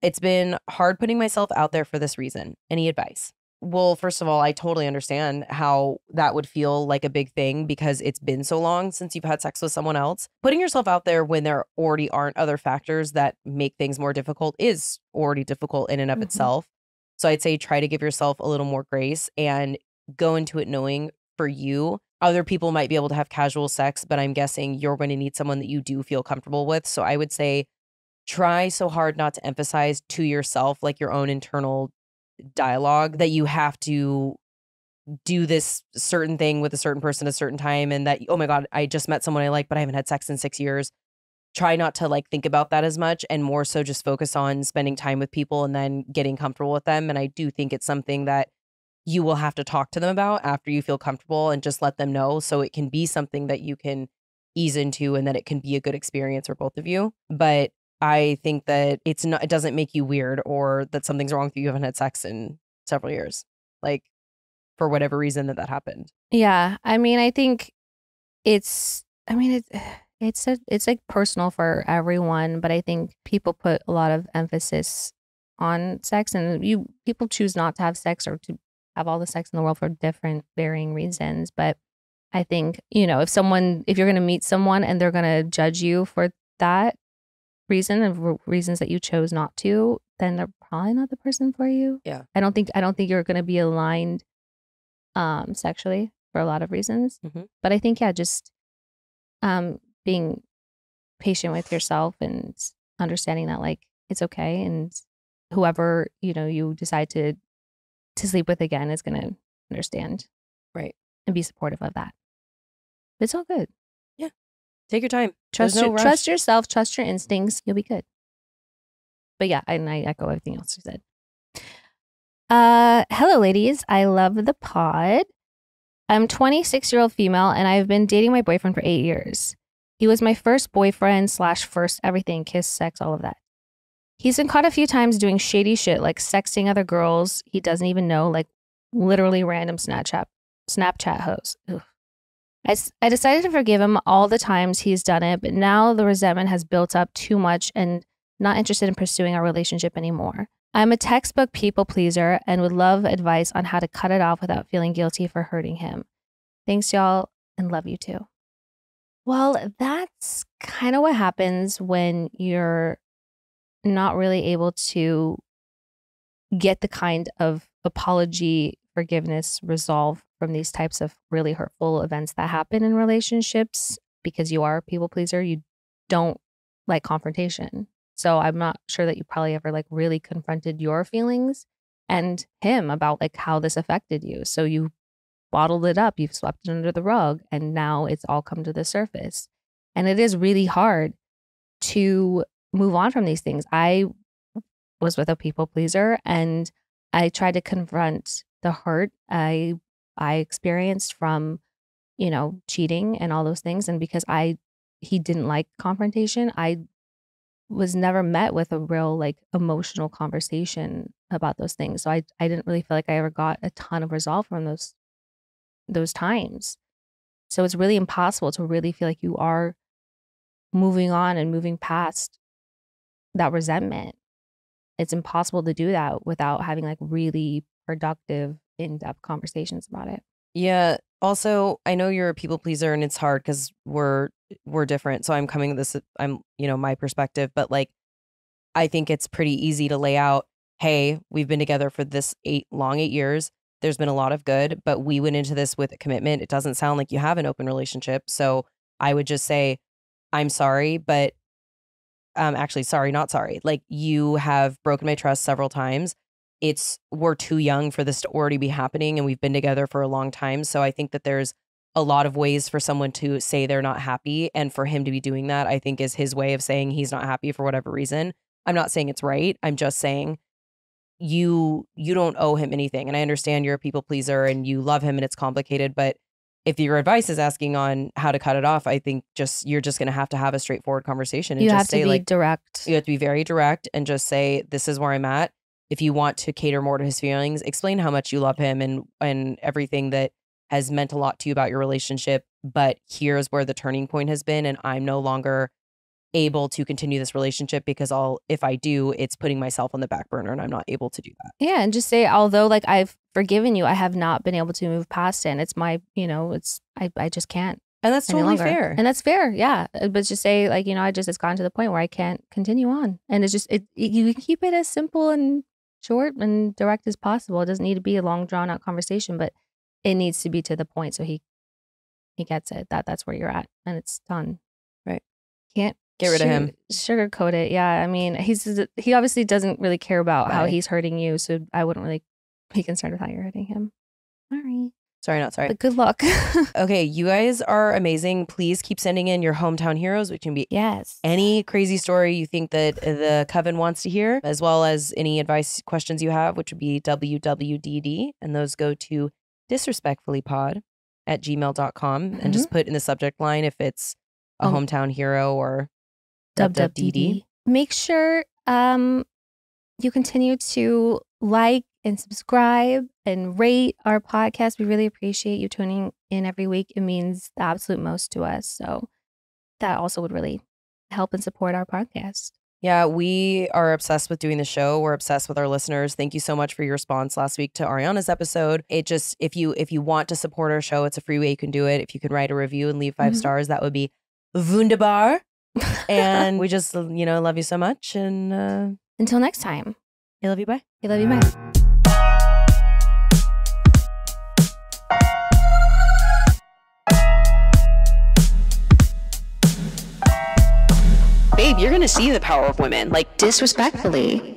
A: It's been hard putting myself out there for this reason. Any advice? Well, first of all, I totally understand how that would feel like a big thing because it's been so long since you've had sex with someone else. Putting yourself out there when there already aren't other factors that make things more difficult is already difficult in and of itself. So I'd say try to give yourself a little more grace and go into it knowing for you, other people might be able to have casual sex, but I'm guessing you're going to need someone that you do feel comfortable with. So I would say try so hard not to emphasize to yourself like your own internal dialogue that you have to do this certain thing with a certain person at a certain time and that, oh my God, I just met someone I like, but I haven't had sex in 6 years. Try not to like think about that as much and more so just focus on spending time with people and then getting comfortable with them. And I do think it's something that you will have to talk to them about after you feel comfortable and just let them know so it can be something that you can ease into and that it can be a good experience for both of you. But I think that it doesn't make you weird or that something's wrong with you. You haven't had sex in several years, like for whatever reason that happened.
B: Yeah. I mean, I think it's like personal for everyone, but I think people put a lot of emphasis on sex and people choose not to have sex or to have all the sex in the world for different varying reasons. But I think, if you're going to meet someone and they're going to judge you for that reason and reasons that you chose not to, then they're probably not the person for you.
A: Yeah.
B: I don't think you're going to be aligned sexually for a lot of reasons. But I think, just being patient with yourself and understanding that like it's okay and whoever, you decide to sleep with again is going to understand.
A: Right.
B: And be supportive of that. It's all good.
A: Yeah. Take your time.
B: Trust yourself, trust your instincts. You'll be good. But yeah, and I echo everything else you said. Hello, ladies. I love the pod. I'm 26-year-old female, and I've been dating my boyfriend for 8 years. He was my first boyfriend / first everything, kiss, sex, all of that. He's been caught a few times doing shady shit like sexting other girls he doesn't even know, like literally random Snapchat hoes. Ugh. I decided to forgive him all the times he's done it, but now the resentment has built up too much and not interested in pursuing our relationship anymore. I'm a textbook people pleaser and would love advice on how to cut it off without feeling guilty for hurting him. Thanks, y'all, and love you too. Well, that's kind of what happens when you're not really able to get the kind of apology, forgiveness, resolve from these types of really hurtful events that happen in relationships because you are a people pleaser. You don't like confrontation. So I'm not sure that you probably ever like really confronted your feelings and him about like how this affected you. So you bottled it up, you've swept it under the rug, and now it's all come to the surface. And it is really hard to move on from these things. I was with a people pleaser and I tried to confront the hurt I experienced from, cheating and all those things. And because he didn't like confrontation, I was never met with a real like emotional conversation about those things. So I didn't really feel like I ever got a ton of resolve from those times. So it's really impossible to really feel like you are moving on and moving past that resentment. It's impossible to do that without having like really productive, in-depth conversations about it.
A: Yeah. Also, I know you're a people pleaser and it's hard because we're different. So I'm coming to this, my perspective, but like, I think it's pretty easy to lay out, hey, we've been together for this 8 years. There's been a lot of good, but we went into this with a commitment. It doesn't sound like you have an open relationship. So I would just say, I'm sorry, but actually, sorry, not sorry. Like you have broken my trust several times. We're too young for this to already be happening and we've been together for a long time. So I think that there's a lot of ways for someone to say they're not happy. And for him to be doing that, I think is his way of saying he's not happy for whatever reason. I'm not saying it's right. I'm just saying you don't owe him anything. And I understand you're a people pleaser and you love him and it's complicated, but if your advice is asking on how to cut it off, I think you're just going to have a straightforward conversation and
B: You
A: just
B: have to
A: say
B: be
A: like,
B: direct.
A: you have to be very direct and just say, this is where I'm at. If you want to cater more to his feelings, explain how much you love him and everything that has meant a lot to you about your relationship. But here's where the turning point has been. And I'm no longer able to continue this relationship because if I do, it's putting myself on the back burner and I'm not able to do that.
B: Yeah. And just say, although like I've forgiven you, I have not been able to move past it. And it's my, I just can't.
A: And that's
B: any
A: totally
B: longer.
A: fair.
B: And that's fair. Yeah. But just say like, it's gotten to the point where I can't continue on. And it's just, you can keep it as simple and short and direct as possible. It doesn't need to be a long drawn out conversation, but it needs to be to the point. So he gets it, that's where you're at and it's done.
A: Right.
B: Can't
A: get rid of him.
B: Sugarcoat it. Yeah. I mean, he obviously doesn't really care about how
A: Right.
B: he's hurting you. So I wouldn't really be concerned with how you're hurting him. Sorry.
A: Sorry, not sorry.
B: But good luck.
A: Okay, you guys are amazing. Please keep sending in your hometown heroes, which can be
B: Yes.
A: any crazy story you think that the coven wants to hear, as well as any advice questions you have, which would be WWDD. And those go to disrespectfullypod@gmail.com and just put in the subject line if it's a hometown hero or WWDD.
B: Make sure you continue to like and subscribe and rate our podcast. We really appreciate you tuning in every week. It means the absolute most to us. So that also would really help and support our podcast.
A: Yeah, we are obsessed with doing the show. We're obsessed with our listeners. Thank you so much for your response last week to Ariana's episode. It just, if you want to support our show, it's a free way you can do it. If you could write a review and leave 5 stars, that would be wunderbar. And we just, love you so much. And
B: until next time.
A: I love you. Bye.
B: I love you. Bye.
D: Babe, you're gonna see the power of women, like disrespectfully.